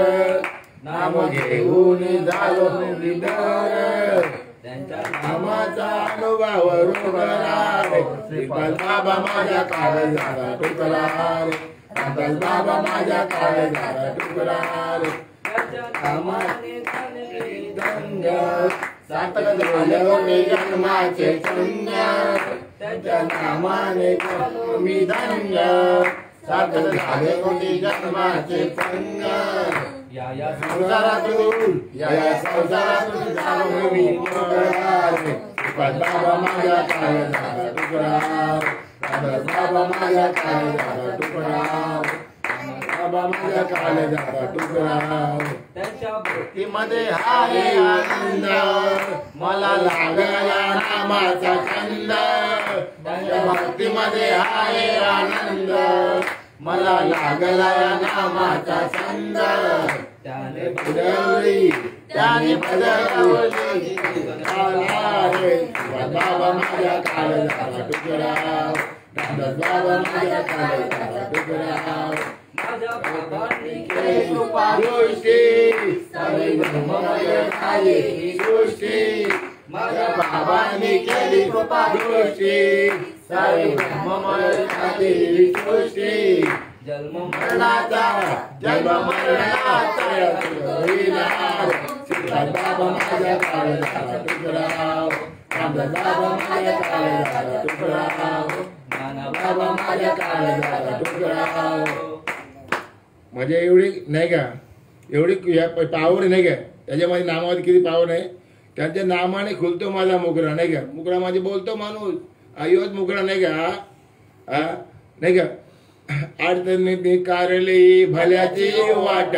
नाम घेऊन झालो मी मोर, त्यांच्या नामाचा अनुभव रोगरार. श्रीपाद बाबा माझ्या काळजाचा तुकारार, रामदास बाबा माझ्या काळजाचा तुकारार. नामाने दंग सार्थक झालं मी जन्माचे संज्ञ, त्याच्या नामाने मी धन्य, सार्थक झाले कोणी जन्माचे संग. या संसारातून, या संसारातून झालो मी मोकळा. श्रीपाद बाबा माझ्या काळजाचा तुकारार, रामदास बाबा माझ्या काळजाचा तुकारार, बाबा माझ्या काळजाचा तुकारार. त्यांच्या भक्तीमध्ये आहे आनंद, मला लागला नामाचा छंद. त्यांच्या भक्तीमध्ये आहे आनंद, मला लागला नामाचा छंद. त्याने बदलली, त्याने बदलली बाबा माझ्या काळजाचा तुकारार, रामदास बाबा माझ्या काळजाचा तुकारार. माझ्या बाबांनी केली कृपा दृष्टी, सारे ब्रह्ममय झाले ही सृष्टी. माझ्या बाबांनी केली कृपा दृष्टी, सारे ब्रह्ममय झाले ही सृष्टी. जन्म मरणाचा, जन्म मरणाचा होईनार. श्रीपाद बाबा माझ्या काळजाचा तुकारार, रामदास बाबा माझ्या काळजाचा तुकारार, नाना बाबा माझ्या काळजाचा तुकारार. म्हणजे एवढी नाही का, एवढी पावर नाही का त्याच्यामध्ये. नामामध्ये किती पावर आहे. त्यांच्या नामाने खुलतो माझा मुकरा नाही का. मुकरा माझे बोलतो माणूस, आयोच मुकरा नाही का. हा नाही का. अडचणी कारली भल्याची वाट,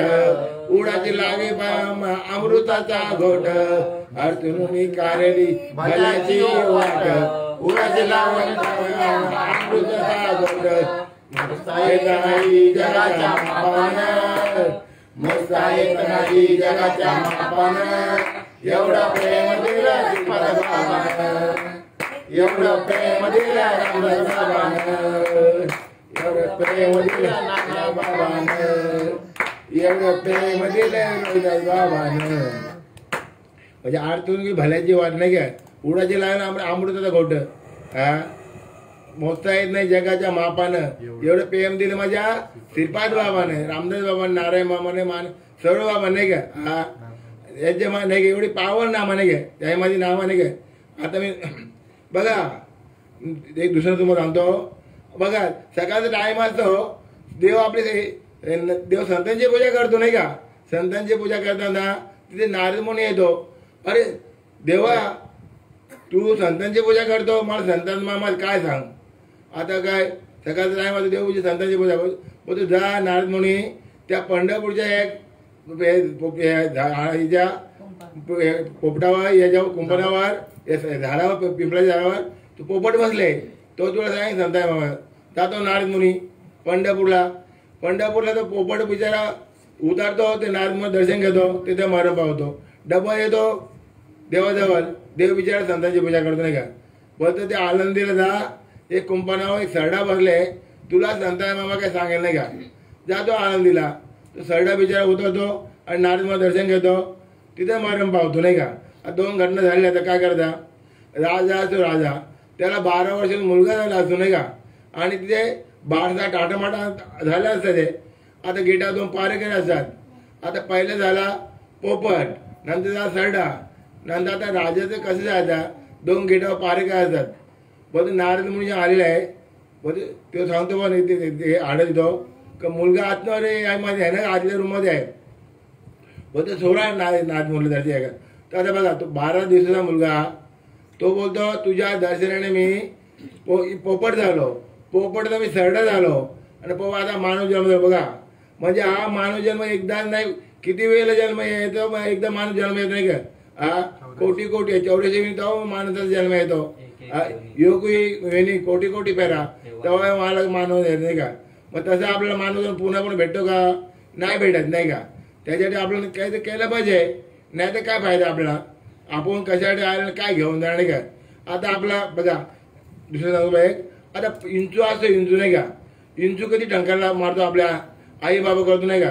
उडाची लागे अमृताचा घोट. अडचणी कारली भल्याची वाट, उडाची लागे अमृताचा घोट. मस्तायत नाही जगाच्या मापानं, मस्तायत नाही जगाच्या मापानं. एवढं प्रेम दिलं श्रीपाद बाबानं, एवढं प्रेम दिलं रामदास बाबानं, एवढं प्रेम दिलं नाना बाबानं, एवढं प्रेम दिलं रामदास बाबानं. म्हणजे आरतून भल्याची वाट नाही का. उडाची लागणं अमृताचा घोट. हा मोजता येत नाही जगाच्या मापानं. एवढं प्रेम दिलं माझ्या श्रीपाद बाबाने, रामदास बाबाने, नारायण बाबाने, मान सर्व बाबा नाही का. हा याच्या मा नाही का. एवढी पावर नामा नाही का त्या माझी नावा नाही का. आता मी बघा एक दुसरं तुम्हाला सांगतो. बघा सकाळचा टाइम असतो, देव आपले देव संतांची पूजा करतो नाही का. संतांची पूजा करताना तिथे नारद मुनी येतो. अरे देवा तू संतांची पूजा करतो, मला संतांचं मामा काय सांग. आता काय सकाळचं टाइम असतो, देवपूजा संतांची पूजा करतो. तू जा नारद मुनी त्या पंढरपूरच्या एक हिच्या पोपटावर, याच्या कुंपणावर, झाडावर, पिंपळाच्या झाडावर तू पोपट बसले. तो तुला सांग संताय मामा. जातो नारद मुनी पंढरपूरला. पंढरपूरला तो पोपट बिचारा उतारतो, ते नारद मुनी दर्शन घेतो, तिथे मरण पावतो. डबल येतो देवाजवळ, देव बिचारा संतांची पूजा करतो नाही का. बोलतो ते आनंदीला जा, एक कुंपणावर एक सरडा बसले, तुला संतान मामा काय सांगेल नाही का, जातो आनंदीला. तो सरडा बिचारा उतरतो आणि नारदमुळे दर्शन घेतो, तिथे मरण पावतो नाही का. आता 2 घटना झाल्या, आता काय करता. राजा असतो, राजा त्याला 12 वर्षाचा मुलगा झाला असतो नाही का, आणि तिथे बारसा टाटामाटा झाले असतात ते. आता गेटातून पारे केले असतात. आता पहिले झाला पोपट, नंतर झाला सरडा, नंतर आता राजाचं कसं जायचं, 2 गेटावर पारे काय असतात. बघ नारद मुनी आलेला आहे, बघ तो सांगतो पण ते आडत येतो का मुलगा आतमध्ये मध्ये आहे ना, आतल्या रूममध्ये आहे. बघ तो सोळा नाथ मुलं दर्शन आहे का. तर आता बघा तो 12 दिवसाचा मुलगा, तो बोलतो तुझ्या दर्शनाने मी पोपट झालो, पोपट मी सरडा झालो, आणि आता मानव जन्म. बघा म्हणजे हा मानव जन्म एकदा नाही, किती वेळेला जन्म येतो, एकदा मानव जन्म येत नाही का. हा कोटी कोटी 84 तेव्हा मानवाचा जन्म येतो. योग वेणी कोटी कोटी पेरा तेव्हा मला मानव नाही का. मग तसं आपल्याला मानव पुन्हा पण भेटतो का, नाही भेटत नाही का. त्याच्यासाठी आपल्याला काय केलं पाहिजे, नाही तर काय फायदा आपल्याला. आपण कशासाठी आले काय घेऊन जाणार नाही का. आता आपला बघा दुसरं सांगतो एक, आता इंचू असतो, इंचू नाही का, इंचू कधी ढंकाला मारतो, आपल्या आई बाबा करतो नाही का.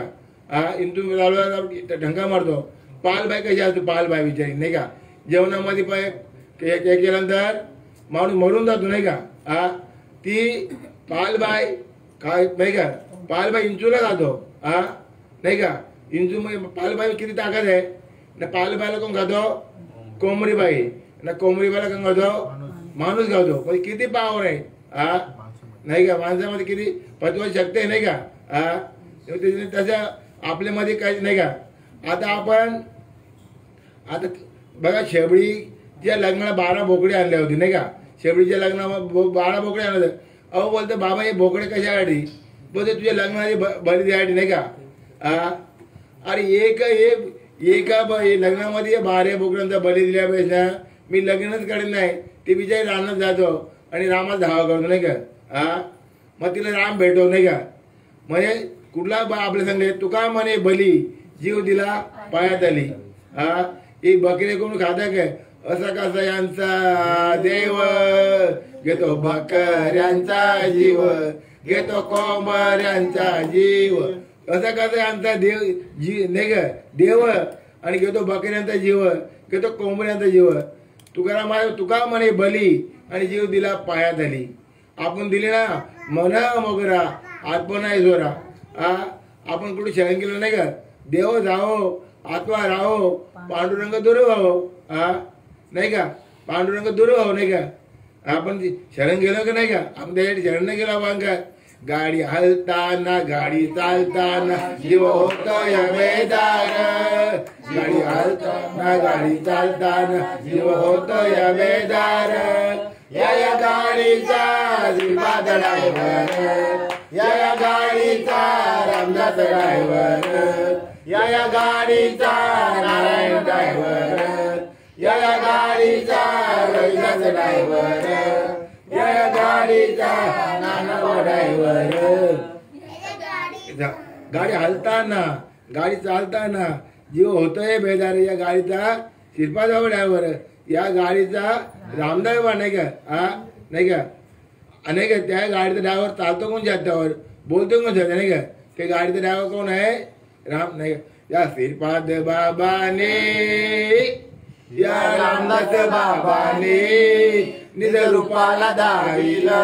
हा इंचू ढंका मारतो. पालबाई कशी असतो, पालबाई विचारी नाही का, जेवणामध्ये पाय केल्यानंतर माणूस मरून जातो नाही का. हा ती पालबाई काय नाही का, पालबाई इंचूला जातो. हा नाही का, इंचू पालबाई किती ताकद आहे ना. पालबाईला कोण खातो, कोंबडीबाई ना, कोंबडीबाईला कोण खातो, माणूस खातो. पण किती पावर आहे हा नाही का, माणसामध्ये किती पचवायची शक्ती आहे नाही का. हा तसं आपल्यामध्ये काही नाही का. आता आपण आता बघा शेबडीच्या लग्नाला 12 बोकडे आणले होते नाही का. शेबडीच्या लग्नाला 12 बोकडे आणले होते. अहो बोलतो बाबा हे बोकडे कशासाठी, बोलते तुझ्या लग्नाची बळी द्यायसाठी नाही का. अरे एका लग्नामध्ये 12 बोकड्यांचा बळी दिल्यापेक्षा मी लग्नच करत नाही, ते बिचारी रानात जातो आणि रामाचा धावा करतो नाही का. हा मग तिला राम भेटतो नाही का. म्हणजे कुठला आपल्या सांगते तुका म्हणे बली जीव दिला पायात आली. हा ही बकरे कोण खाता काय, असा कसा यांचा देव घेतो बकऱ्यांचा जीव, घेतो कोंबड्यांचा जीव. असा कसा यांचा देव नाही का देव, आणि घेतो बकऱ्यांचा जीव, घेतो कोंबड्यांचा जीव. तुका म्हणे बली आणि जीव दिला पायात आली. आपण दिले ना म्हणा मोगरा आत्मा नाही जोरा. आपण कुठे शरण केलं नाही का. देव जाओ आत्मा राहो, पांडुरंग दूर व्हावो. नाही का, पांडुरंग दूर व्हावं नाही का. आपण शरण गेलो का नाही का, आपण त्यासाठी शरण नाही गेलो. आपण काय गाडी हलताना गाडी चालताना जीव होतोय बेदार, गाडी हलताना गाडी चालताना जीव होतोय बेदार. या गाडीचा श्रीपाद ड्रायव्हर, या गाडीचा रामदास ड्रायव्हर, या गाडीचा नारायण ड्रायव्हर, या गाडीचा रविदास ड्रायव्हर, या गाडीचा नाना ड्रायव्हर. गाडी हलताना गाडी चालताना जीव होतोय बेदार, या गाडीचा श्रीपाद ड्रायव्हर, या गाडीचा रामदास नाही का. नाही का, अनेक त्या गाडीचा ड्रायव्हर चालतो कोण जात्यावर, बोलतो कोण जात नाही का. ते गाडीचा ड्रायव्हर कोण आहे, राम नाही का. या श्रीपाद बाबाने, या रामदास बाबाने निज रूपाला दाविला,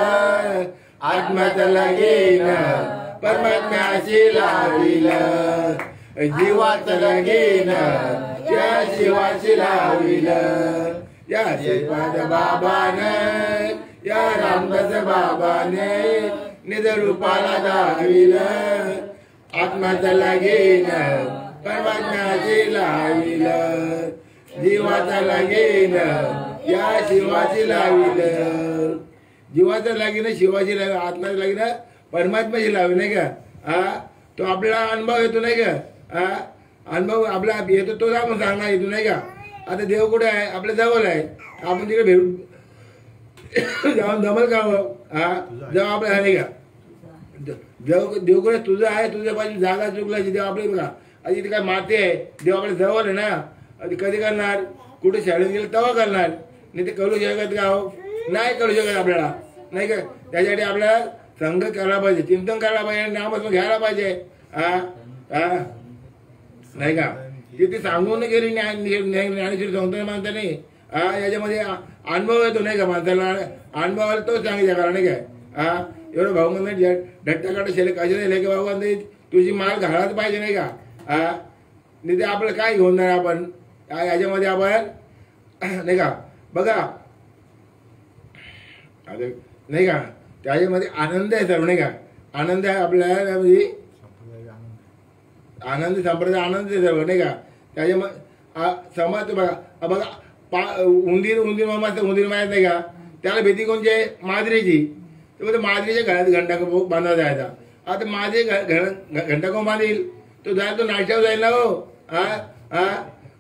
आत्म्यात लगीन परमात्म्याशी लाविला, जीवात लगीन त्या शिवाशी लाविला. या श्रीपाद बाबाने, या रामदास बाबाने निज रूपाला दाविलं, आत्म्यात लगीन परमात्म्याशी लाविलं, जीवाचा लगीन या शिवाशी लाविलं. जीवाचं लगीन शिवाशी लावी, आत्म्याचं लगीन परमात्म्याशी लावी नाही का. तो आपल्याला अनुभव येतो नाही का. अनुभव आपला येतो तो आपण सांगणार येतो नाही का. आता देव कुठे आहे, आपल्या जवळ आहे, आपण तिकडे भेटू जाऊन जमल का. जेव्हा आपल्या नाही का देव कुठे तुझं आहे, तुझ्या पाहिजे जागा चुकलायची देव आपली बघा. आधी इथे काय माती आहे, देव आपल्या जवळ आहे ना. कधी करणार, कुठे शाळेत गेलं तेव्हा करणार, नाही ते कळू शकत का हो, नाही कळू शकत आपल्याला. नाही का. त्याच्यासाठी आपल्याला संघ करायला पाहिजे, चिंतन करायला पाहिजे, नामस्मरण घ्यायला पाहिजे. नाही का. ती सांगून गेली ज्ञानेश्वरी संत माणसाने. याच्यामध्ये अनुभव येतो नाही का माणसाला. अनुभव आला तोच सांगितलं कारण नाही काय. एवढं भाऊ म्हणजे ढट्टाकाट शेले कसे दिले की भाऊ तुझी माल घालाच पाहिजे नाही का. नाही ते आपलं काय घेऊन जाणार आपण याच्यामध्ये आपण नाही का. बघा नाही का त्याच्यामध्ये आनंद आहे सर्व नाही का. आनंद आहे आपल्याला म्हणजे आनंद संप्रदाय आनंद आहे सर्व नाही का. त्याच्यामध्ये समाज बघा बघा उंदीर मामा उंदीर माहीत नाही का. त्याला भीती कोणची आहे माजरीची. तर माजरीच्या घरात घंटा बांधला जायचा. आता माझे घंटा कोण बांधील तो जाईल तो नाश्त्यावर जाईल ना हो.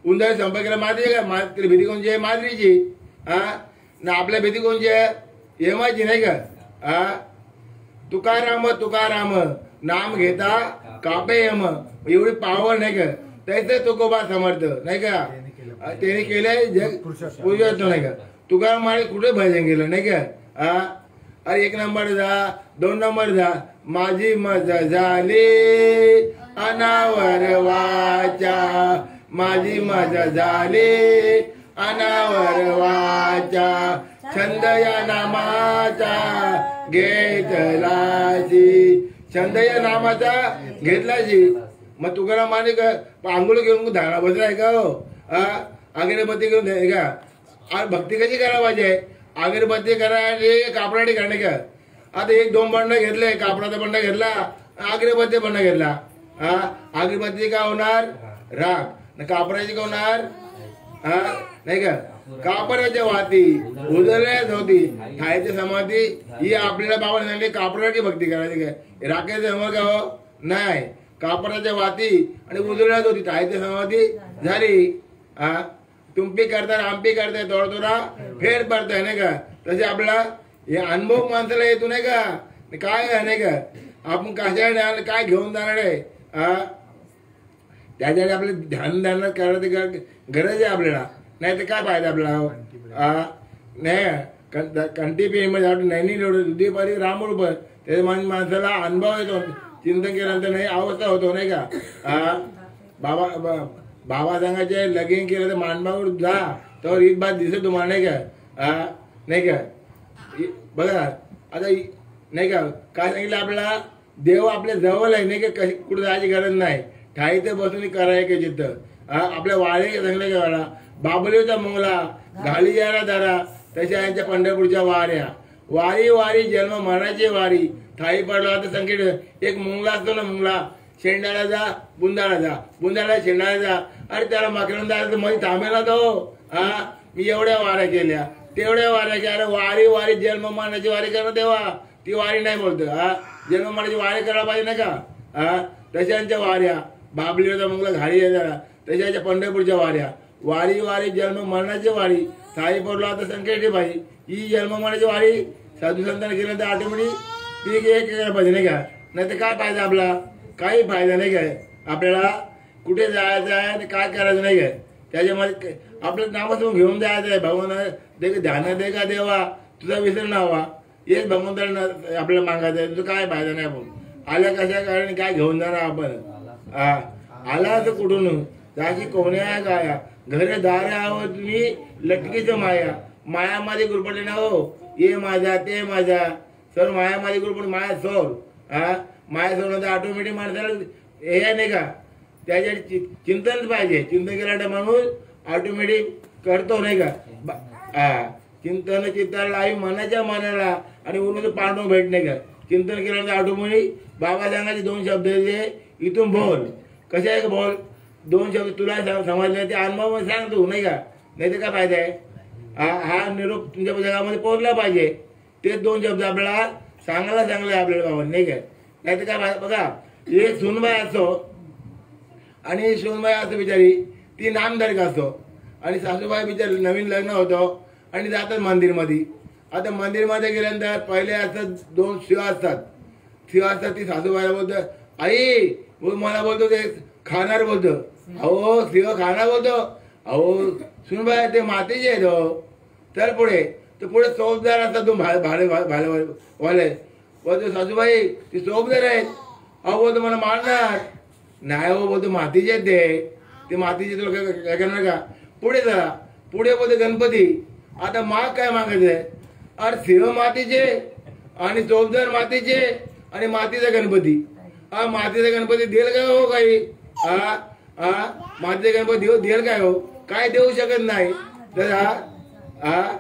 उंदर संपर्क केला माजरी का त्याला भीती कोणची आहे माजरीची. ना आपल्या भीती कोणची आहे यमाची नाही का. तुकाराम तुकाराम नाम घेता कापे यम. एवढी पावर नाही का. त्याच तुकोबा समर्थ नाही का. त्याने केलंय जग पुरुष नाही का. तुकाराम महाराज कुठे भजन केलं नाही का. अरे 1 नंबर जा 2 नंबर जा. माझी मजा झाली अनावर वाचा. माझी मजा झाली अनावर वाचा. छंद या नामाचा घेतलाची. छंद या नामाचा घेतलाची. मग तुकाराम माने का आंघोळ घेऊन धारा बसलाय का हो. अगरबत्ती घेऊन का. भक्ती कशी करायला पाहिजे. अगरबत्ती करायची कापडाटी करणे का. आता 1-2 बंड घेतले कापडाचा बंड घेतला अगरबत्ती बंड घेतला. अगरबत्ती का होणार राग कापडाची का होणार नाही का. कापडाच्या वाती उजळल्याच होती ठायची समाधी. ही आपल्याला बाबा सांगली कापडाची भक्ती करायची काय राखेचे समोर का हो नाही. कापडाच्या वाती आणि उजळल्याच होती ठायची समाधी झाली. तुमपी करता आमपी करताय थोडा फेर पडताय नाही का. तसे आपला हे अनुभव माणसाला येतो नाही का. काय आहे नाही का. आपण कशा काय घेऊन जाणार आहे. त्याच्यासाठी आपले ध्यान धारणा करायचं गरज आहे आपल्याला. नाही तर काय फायदा आपल्याला. नाही कंटी मध्ये आपण नैनी दुधीपारी रामरूप त्याच्या माणसाला अनुभव येतो. चिंतन केल्यानंतर नाही अवस्था होतो नाही का. बाबा सांगायचे लगीन केलं तर मानबावर जा तर ईद बात दिसत तुम्हाला नाही का. नाही का. बघा आता नाही का काय सांगितलं आपल्याला देव आपल्या जवळ आहे नाही का. कुठे जायची गरज नाही. ठाईत बसून करायचं चित्त. आपल्या वाळे सांगले का वाडा बाबलीचा मुंगला घाली जायला दारा. तशा यांच्या पंढरपूरच्या वाऱ्या वारी वारी जन्म मरणाची वारी. ठाई पडला तर संकेत एक मुंगला असतो ना. मुंगला शेंडाला जा बुंदाला जा बुंदाला शेंडाला जा. अरे त्याला माकडून जायचं मध्ये थांबेला तो. मी एवढ्या वाऱ्या केल्या तेवढ्या वाऱ्या केल्या. अरे वारी वारी जन्म मरणाची वारी करणं देवा ती वारी नाही बोलतो. जन्म मरणाची वारी करायला पाहिजे नाही का. तशांच्या वाऱ्या बाबलीचा मुंगला घाली जरा. तशाच्या पंढरपूरच्या वाऱ्या वारी वारी जन्म मरणाची वारी. थाई पडलो आता संकेत पाहिजे. ही जन्म मरणाची वारी साधू संतांना केलं तर ऑटोमॅटिक ती एक करायला पाहिजे नाही का. नाही तर काय फायदा आपला काही फायदा नाही काय. आपल्याला कुठे जायचं आहे आणि काय करायचं नाही काय. त्याच्यामध्ये आपलं नामस्मरण घेऊन जायचं आहे. भगवान दे ध्यान दे का देवा तुझा विसर ना व्हा. हेच भगवंतांना आपल्याला मागायचं आहे. तुझं काय फायदा नाही. आपण आल्या कशा कारण काय घेऊन जाणार आपण. आला तर कुठून त्याची कोण्या गाया घरे दारा आहो तुम्ही लटकीचं माया. मायामध्ये गुरपडले ना हो. ये माझा ते माझा सर मायामध्ये गुरपड माया सोर. माया सोडून ऑटोमॅटिक माणसाला हे नाही का. त्याच्यासाठी चिंतन पाहिजे. चिंतन केला माणूस ऑटोमॅटिक करतो नाही का. चिंतन चित्ताला लाई मनाच्या मनाला आणि उन्हा पांडव भेट नाही का. चिंतन केल्यानंतर ऑटोमॅटिक बाबा सांगायचे 2 शब्द इथून बोल. कसे आहे का बोल 2 शब्द तुला समजले ते अनुभव सांग तू नाही का. नाही तर काय फायदा आहे. हा निरोप तुमच्या जगामध्ये पोहोचला पाहिजे. तेच 2 शब्द आपल्याला सांगायला चांगले आपल्याला बाबा नाही काय. नाही तर काय बघा एक सुनबाई असतो आणि सुनबाई असतो बिचारी ती नामधारक असतो. आणि सासूबाई बिचारी नवीन लग्न होतं आणि जातात मंदिरमध्ये. आता मंदिरमध्ये गेल्यानंतर पहिले असतात 2 शिव असतात. शिव असतात ती सासूबाईला बोलतं आई मला बोलतो ते खाणार बोलतो. अहो शिव खाणार बोलतो. अहो सुनबाई ते मातीचे आहेत. तर पुढे तर पुढे चौकदार असतात तो भाले बोलतो सासूबाई ती चौकदार आहेत. अहो बोलतो मला मारणार नाही हो बोलतो मातीचे आहेत ते मातीचे तुला काय करणार का. पुढे जा पुढे बोलतो गणपती. आता माग काय मागायचंय. अरे शिव मातीचे आणि चौकदार मातीचे आणि मातीचा गणपती. हा मातीचा गणपती देईल काय हो काही. हा हा मातीचा गणपती देईल काय हो. काय देऊ शकत नाही. तर हा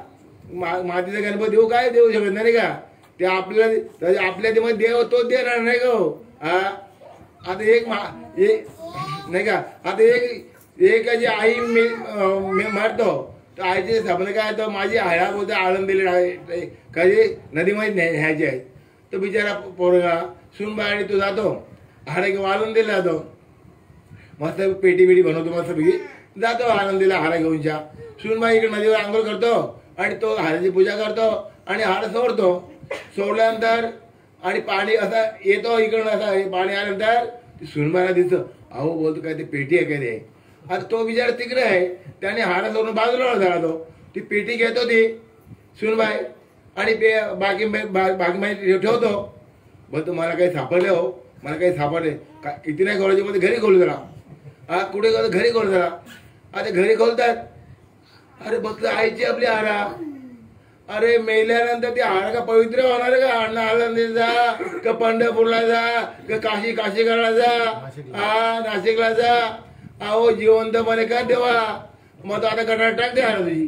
मातीचा गणपती देऊ काय देऊ शकत नाही का. ते आपल्या देव तोच देणार नाही का हो. हा आता एक नाही का. आता एक जी आई मी मारतो तर आईचे सपने काय तर माझी हळा बोलते आळंदीला कधी नदीमध्ये न्यायची आहे. तो बिचारा पोरगा सुनबाई तो जातो हाडा वाळून दिला जातो. मस्त पेटी बिटी बनवतो मस्त पैकी जातो आनंदीला हारा घेऊनच्या. सुनबाई इकडे नदीवर आंघोळ करतो आणि तो हाराची पूजा करतो आणि हार सोडतो. सोडल्यानंतर आणि पाणी असं येतो इकडून असं पाणी आल्यानंतर सुनबाईला दिसतं. अहो बोलतो काय ते पेटी आहे काय ते. आता तो बिचारा तिकडे आहे त्याने हारा सोडून बाजूला झाला तो. ती पेटी घेतो ती सुनबाई आणि बाकी माहिती ठेवतो. बोलतो मला काही सापडले हो मला काही सापडले का किती नाही खोलायचे बोलते घरी खोलू जरा. हा कुठे गेलो घरी खोल जरा. आता घरी खोलतात. अरे बघतो आईची आपली हारा. अरे मेल्यानंतर ती हार का पवित्र होणार का. अण्णा आळंदीला जा का पंढरपूरला जा का काशीगडला जा हा नाशिकला जा. अहो जिवंतपणे का देवा. मग तो आता गटार टाक द्या तुझी.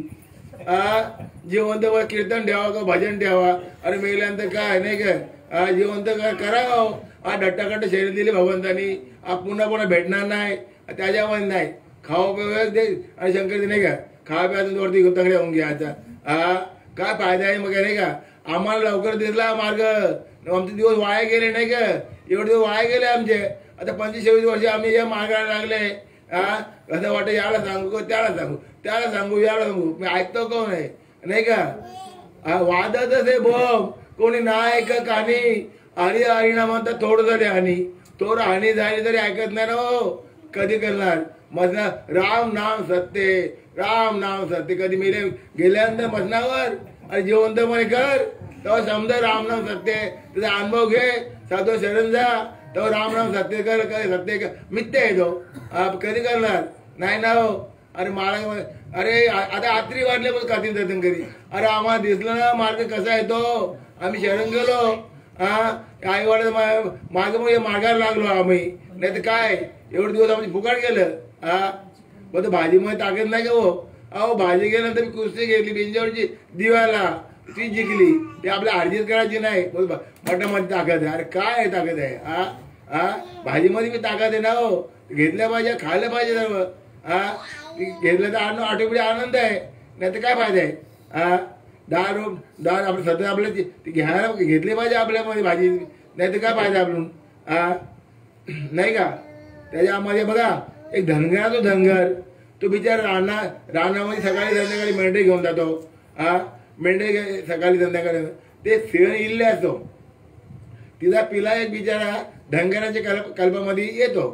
हा जिवंत कीर्तन ठेवा का भजन ठेवा. अरे मेल्यानंतर काय नाही का जिवंत करा. हा डट्टाकट्ट शरीर दिली भगवंतानी. पुन्हा भेटणार नाही त्याच्यामध्ये नाही. खावा पिवा दे आणि शंकर नाही का खावा पिवा वरती तंगड्या होऊन घ्या. आता हा काय फायदा आहे मग नाही का. आम्हाला लवकर दिसला मार्ग. आमचे दिवस वाया गेले नाही का. एवढे दिवस वाया गेले आमचे. आता 25-26 वर्ष आम्ही या मार्गाला लागले. हा असं वाटतं याला सांगू त्याला सांगू याला सांगू. मी ऐकतो कोण आहे नाही का. वादतच आहे बॉम्ब कोणी नाही का कहाणी. हरी हरिणा म्हणतात थोडं झाले हानी. थोडं हानी झाली तरी ऐकत नाही ना हो. कधी करणार मसना राम नाम सत्य कधी मेले गेल्यानंतर मसनावर आणि जिवंतपणे कर तेव्हा समजा राम नाम सत्य त्याचा अनुभव घे. साधो शरण जा तेव्हा राम नाम सत्य कर सत्य कर मिथ्या आहे तो. कधी करणार नाही ना हो. अरे मला अरे आता आत्री वाटले पण कधी दर्शन करी. अरे आम्हाला दिसलं ना मार्ग कसा आहे तो. आम्ही शरण गेलो. हा आई वडील मागायला लागलो आम्ही. नाही तर काय एवढे दिवस आमची फुकाट गेलं. हा मग भाजीमध्ये ताकद नाही का हो. अहो भाजी गेल्यानंतर मी कुस्ती घेतली बिंजावरची दिव्याला ती जिंकली. ते आपल्या अर्जित करायची नाही. मठामध्ये ताकद आहे. अरे काय ताकद आहे. हा भाजीमध्ये मी ताकद आहे ना हो. घेतल्या पाहिजे खायला पाहिजे सर्व. हा घेतलं तर आठवडी आनंद आहे. नाही तर काय फायदा आहे. हा दार आपलं सध्या आपल्या ती घ्यायला घेतली पाहिजे आपल्यामध्ये भाजी. नाही तर काय फायदा आपण. हा नाही का. त्याच्यामध्ये बघा एक धनगर तो धनगर तो बिचारा रानामध्ये सकाळी संध्याकाळी मेंढे घेऊन जातो. हा मेंढे सकाळी संध्याकाळी ते सिंह इल्ले असतो. तिचा पिला एक बिचारा धनगराच्या कल्पामध्ये येतो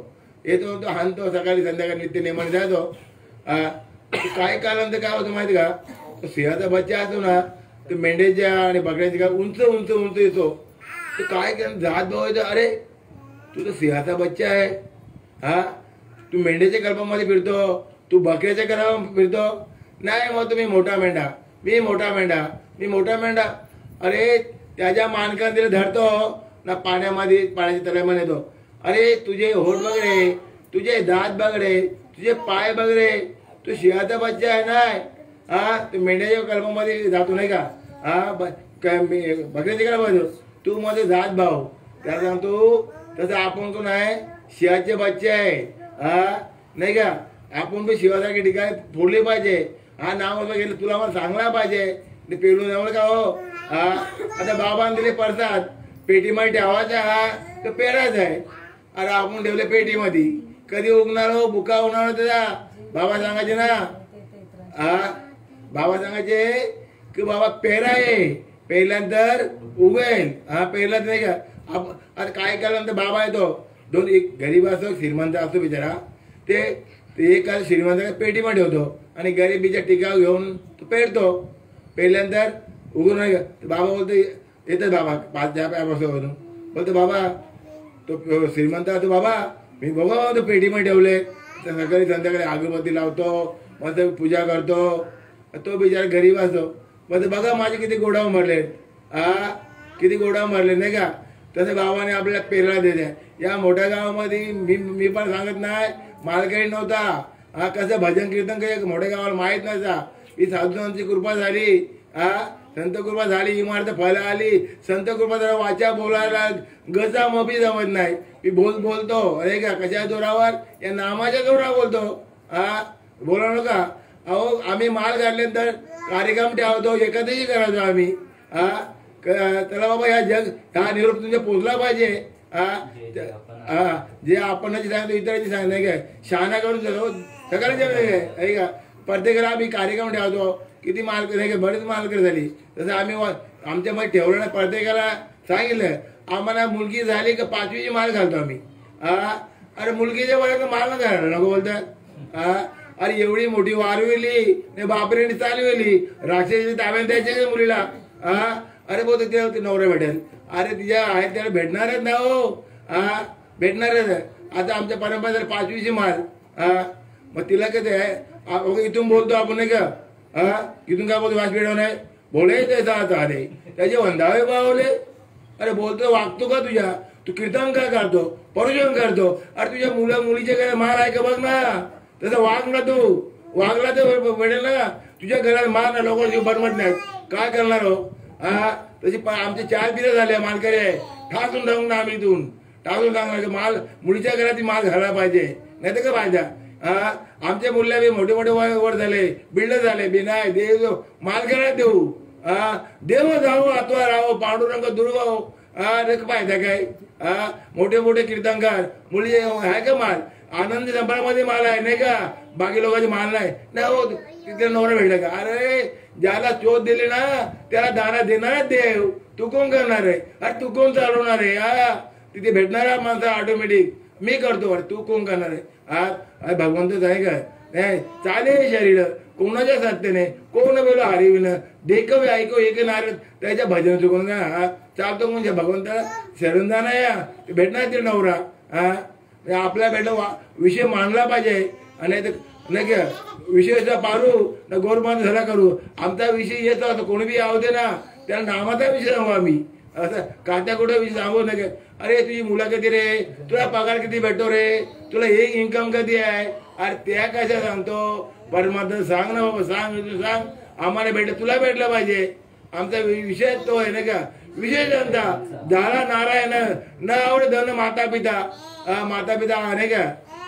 तो हाणतो सकाळी संध्याकाळी नित्य नेमाने जातो. काय कालानंतर काय होतं माहिती का. तो सिंहाचा बच्चा असतो ना तो मेंढ्याच्या आणि बकऱ्यांच्या उंच उंच उंच येतो. तो काय जात भाऊ येतो. अरे तू तर सिंहाचा बच्चा आहे. हा तू मेंढ्याच्या कल्पामध्ये फिरतो तू बकऱ्याच्या कल्पामध्ये फिरतो. नाही मग तुम्ही मोठा मेंढा. अरे त्याच्या मानकाला तिला धरतो ना पाण्याच्या तळ्यामध्ये येतो. अरे तुझे होठ बघडे तुझे दात बघडे तुझे पाय बघडे तू सिंहाचा बच्चा आहे नाही. हा तू मेंढ्याच्या कल्पामध्ये जातो नाही का. हा बकऱ्याच्या कल्पामध्ये तू मध्ये जात भाऊ त्याला सांगतो तसं आपण कोण आहे सिंहाचे बच्चे आहे. हा नाही का आपण पण शिवासारखी ठिकाणी फोडली पाहिजे. हा नाव गेलं तुला मला सांगला पाहिजे. ते पेडून एवढं का हो. हा आता बाबांनी दिले पडतात पेटीमध्ये ठेवायचा. हा तो पेराच आहे. अरे आपण ठेवले पेटीमध्ये कधी उगणार हो बुका होणार त्याचा. बाबा सांगायचे ना. हा बाबा सांगायचे की बाबा पेरा आहे पहिल्यानंतर उगेल. हा पहिला नाही का. आता काय केल्यानंतर बाबा येतो. दोन एक गरीब असतो श्रीमंत असतो बिचारा. ते एक श्रीमंत पेटीमध्ये ठेवतो आणि गरिबीच्या टिकाव घेऊन तो पेरतो. पेल्यानंतर उगून नाही बाबा बोलतो येतात बाबा 5-10 बोलतो बाबा तो श्रीमंत तो बाबा मी बघा तो पेटीमध्ये ठेवले सकाळी संध्याकाळी अगरबत्ती लावतो मग पूजा करतो तो बिचारा गरीब असतो मग बघा माझे किती गोडाव मारले किती गोडाव मारले नाही का तसं बाबाने आपल्याला पेरला देते या मोठ्या गावामध्ये मी पण सांगत नाही मालकरी नव्हता कसं भजन कीर्तन काही मोठ्या गावाला माहीत नव्हता ही साधूंची कृपा झाली संत कृपा झाली इमारत फळ आली संत कृपा जरा वाचा बोलायला गजा मबी जमत नाही मी बोलतो अरे का कशा जोरावर या नामाच्या जोरावर बोलतो बोला नका अहो आम्ही माल काढल्यानंतर कार्यक्रम ठेवतो एखादंही करायचो आम्ही त्याला बाबा ह्या हा निरोप तुमच्या पोचला पाहिजे जे आपण सांगतो इतरांची सांग नाही काय शहाणा करून सकाळी काय का प्रत्येकाला आम्ही कार्यक्रम ठेवतो किती माल नाही का बरेच मालकरी झाली तसं आम्ही आमच्यामध्ये ठेवलं ना प्रत्येकाला सांगितलं आम्हाला मुलगी झाली का 5वीची माल घालतो आम्ही अरे मुलगीच्या वयात माल न घालणार नको बोलतात अरे एवढी मोठी वारविली बापरे चालविली राक्षसी ताब्यात द्यायचे मुलीला अरे बोलतो ते नवरा भेटेल अरे तिच्या आहेत त्याला भेटणारच ना हो भेटणारच आता आमच्या परंपरा 5वीची माल मग तिला कसं आहे इथून बोलतो आपण नाही का इथून काय बोलतो वास भेटव नाही बोले त्याचा अरे त्याचे वंधावे बावले अरे बोलतो वागतो का तुझ्या तू कीर्तन काय करतो परुषण करतो अरे तुझ्या मुलीच्या घरात मार आहे का बघ ना तसं वागला तू वागला तर भेटेल ना तुझ्या घरात मार ना लोक जीव बनवत नाही काय करणार हो तशी आमचे 4 दिवस झाले मालकरी आहे ठाकून टाकून ना आम्ही इथून टाकून टाकणार माल मुलीच्या घरात माल घालायला पाहिजे नाही तर काय फायदा आमच्या मुलीला बी मोठे मोठे वर झाले बिल्डर झाले बी नाही देव माल घरात देऊ देव जावो आत्वा राहो पांडुरंग दुर्गाव फायदा काय मोठे मोठे कीर्तनकार मुली आहे का माल आनंद संभाळमध्ये माल आहे नाही का बाकी लोकांचे माल नाही हो तिथे नवरा भेटला का अरे ज्याला चोच दिली ना त्याला दाना देणार देव तू कोण करणार आहे अरे तू कोण चालवणार आहे तिथे भेटणारा माणसा ऑटोमॅटिक मी करतो अरे तू कोण करणार आहे भगवंतच आहे का नाही चालेल शरीर कोणाच्या सत्तेने कोण बोलो हरिविन देखवे ऐको एक नारद त्याच्या भजन चुकून का चालतो म्हणजे भगवंताला शरण जाणार या भेटणार ते नवरा आपल्या भेटला विषय मांडला पाहिजे आणि नाही का विषयाचा पारू ना गोरमान झाला करू आमचा विषय येतो आता कोणी बी आवते ना त्याला नामाचा विषय सांगू आम्ही असं काट्या कुठं विषय सांगू नका अरे तुझी मुला किती रे तुला पगार किती भेटतो रे तुला एक इन्कम कधी आहे अरे त्या कशा सांगतो परमात्मा सांग ना बाबा सांग आम्हाला तुला भेटलं पाहिजे आमचा विषय तो आहे नाही का विषय जनता झाला नारायण न आवड धन माता पिता नाही का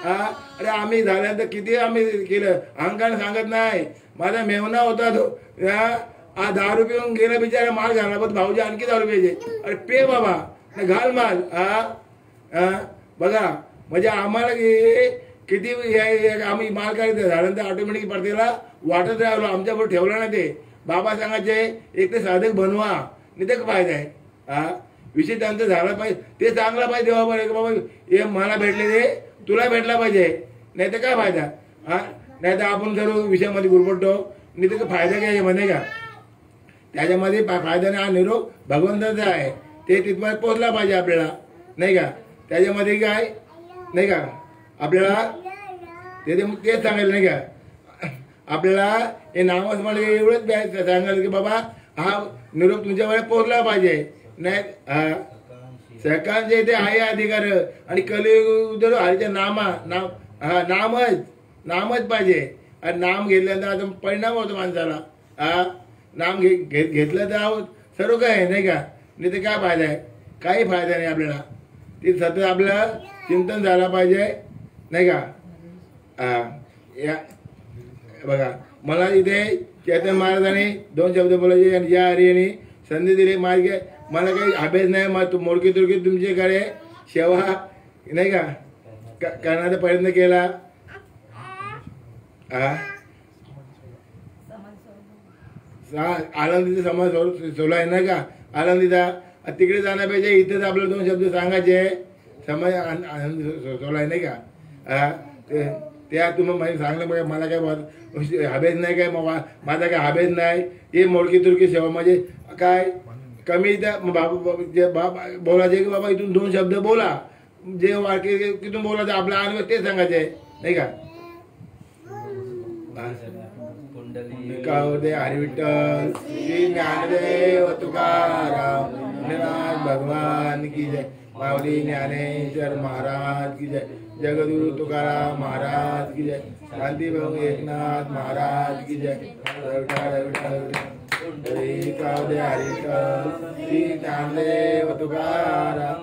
अरे आम्ही झाल्यानंतर किती आम्ही केलं अंगाने सांगत नाही माझा मेवना होता तो 10 रुपये गेला बिचारा माल घालला पण भाऊजी आणखी 10 रुपयाचे अरे पे बाबा घाल माल बघा म्हणजे आम्हाला किती आम्ही माल काढतो झाल्यानंतर ऑटोमॅटिक प्रत्येकाला वाटत राहिलो आमच्याबरोबर ठेवलं ना ते बाबा सांगायचे एक ते साधक बनवा नाही तर फायदा आहे विषय त्यांचा झाला पाहिजे ते चांगला पाहिजे देवा बाबा हे मला भेटले ते तुला भेटला पाहिजे नाही तर काय फायदा नाही तर आपण सर्व विषयामध्ये गुरपडतो नाही तर फायदा काय म्हणे का त्याच्यामध्ये फायद्याने हा निरोप भगवंताचा आहे ते तिथपर्यंत पोहोचला पाहिजे आपल्याला नाही का त्याच्यामध्ये काय नाही का आपल्याला तेच सांगायला नाही का आपल्याला हे नावच म्हणजे एवढंच सांगायला की बाबा हा निरोप तुमच्याकडे पोहोचला पाहिजे नाही सरकारचे इथे आहे अधिकार आणि कलियुग हरीच्या नामच पाहिजे आणि नाम घेतल्यानंतर आता परिणाम होतो माणसाला नाम घेतलं तर आहोत सर्व काय आहे नाही का नाही तर काय फायदा आहे काही फायदा नाही आपल्याला ते सतत आपलं चिंतन झालं पाहिजे नाही का या बघा मला इथे चैतन्य महाराजांनी 2 शब्द बोलायचे आणि या हरियाने संधी दिली मार्ग मला काही अभ्यास नाही मग तू मोडकी तुडकी तुमच्याकडे सेवा नाही का करण्याचा प्रयत्न केला आनंदीचा समाज सोला आहे नाही का आनंदीचा तिकडे जाण्यापेक्षा इथेच आपल्याला 2 शब्द सांगायचे समाज आनंद सोला आहे नाही का त्या तुम्ही मला सांगलं बघा मला काय हबेज नाही काय माझा काय हबेज नाही हे मोडकी तुरकी सेवा म्हणजे काय कमी त्या बोलायचे की बाबा इथून 2 शब्द बोला जे वाक्य तिथून बोलायचं आपला अनुभव ते सांगायचे नाही का दे हरी विठ्ठल श्री ज्ञानदेव तुकाराम भगवान की जय माऊली ज्ञानेश्वर महाराज की जय जगद्गुरु तुकाराम महाराज की जय शांती भाऊ एकनाथ महाराज की जय श्री ज्ञानदेव तुकाराम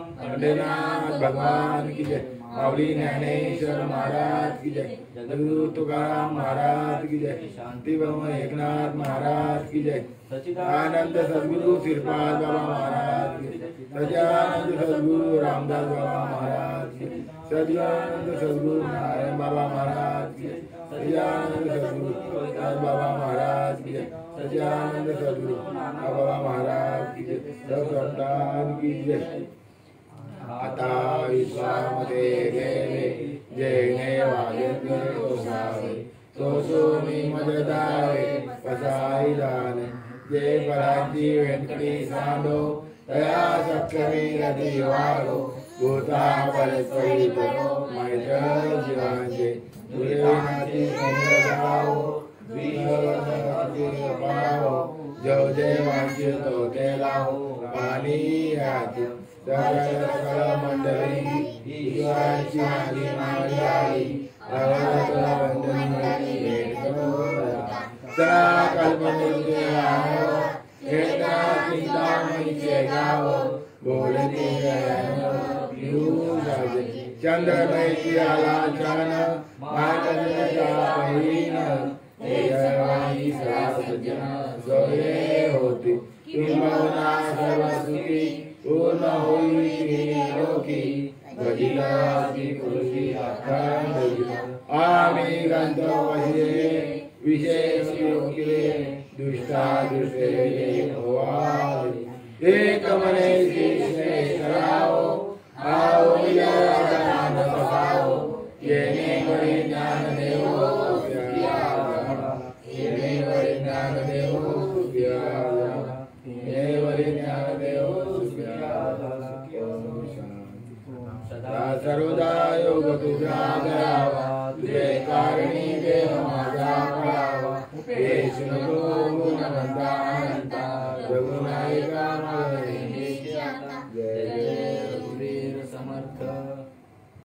भगवान की जय माऊली ज्ञानेश्वर महाराज की जय जगद्गुरु तुकाराम महाराज की जय शांती भाऊ एकनाथ महाराज की जय सच्चिदानंद सद्गुरु श्रीपाद बाबा महाराज की जय सच्चिदानंद सद्गुरु रामदास बाबा महाराज की जय सच्चिदानंद सद्गुरु नारायण बाबा महाराज की जय सच्चिदानंद सद्गुरु बाबा महाराज की जय सच्चिदानंद सद्गुरु बाबा महाराज की जय सब संतान की जय आता विश्वामध्ये गेले जयने वाजते ओसावे सोमी मददावे पसाई दाने जय पराजी वेंकटी सांडो तया सक्षमी रती वाळो भूता परस्परी बनो मैत्र जीवांचे दुर्योनाची संग्रहावो विश्वनाची पावो जो देवांचे तो ते लावो पाणी याची सकल मंडळी ईश्वराची आली माळी सदा कल्पनेचे गाव वेदना चिंतामणीचे गाव बोलते चंद्रमयची आला छान मार्गदर्शका पहिन सोये होती किंबहुना सर्व सुखी पूर्ण होई लोकी गजिलाची कृषी आम्ही गंतो विशेष योग्य दुष्टा दुष्टे भवाली एक मने श्रेष्ठराव आओ ज्ञान बसाओ येणे वरी ज्ञान देवो येणे वरी ज्ञान देवो येणे वरी ज्ञान देवो सदा सर्वदा योग तुझा करावा तुझे कारणी देव माझा करावा हे नको गुणवंता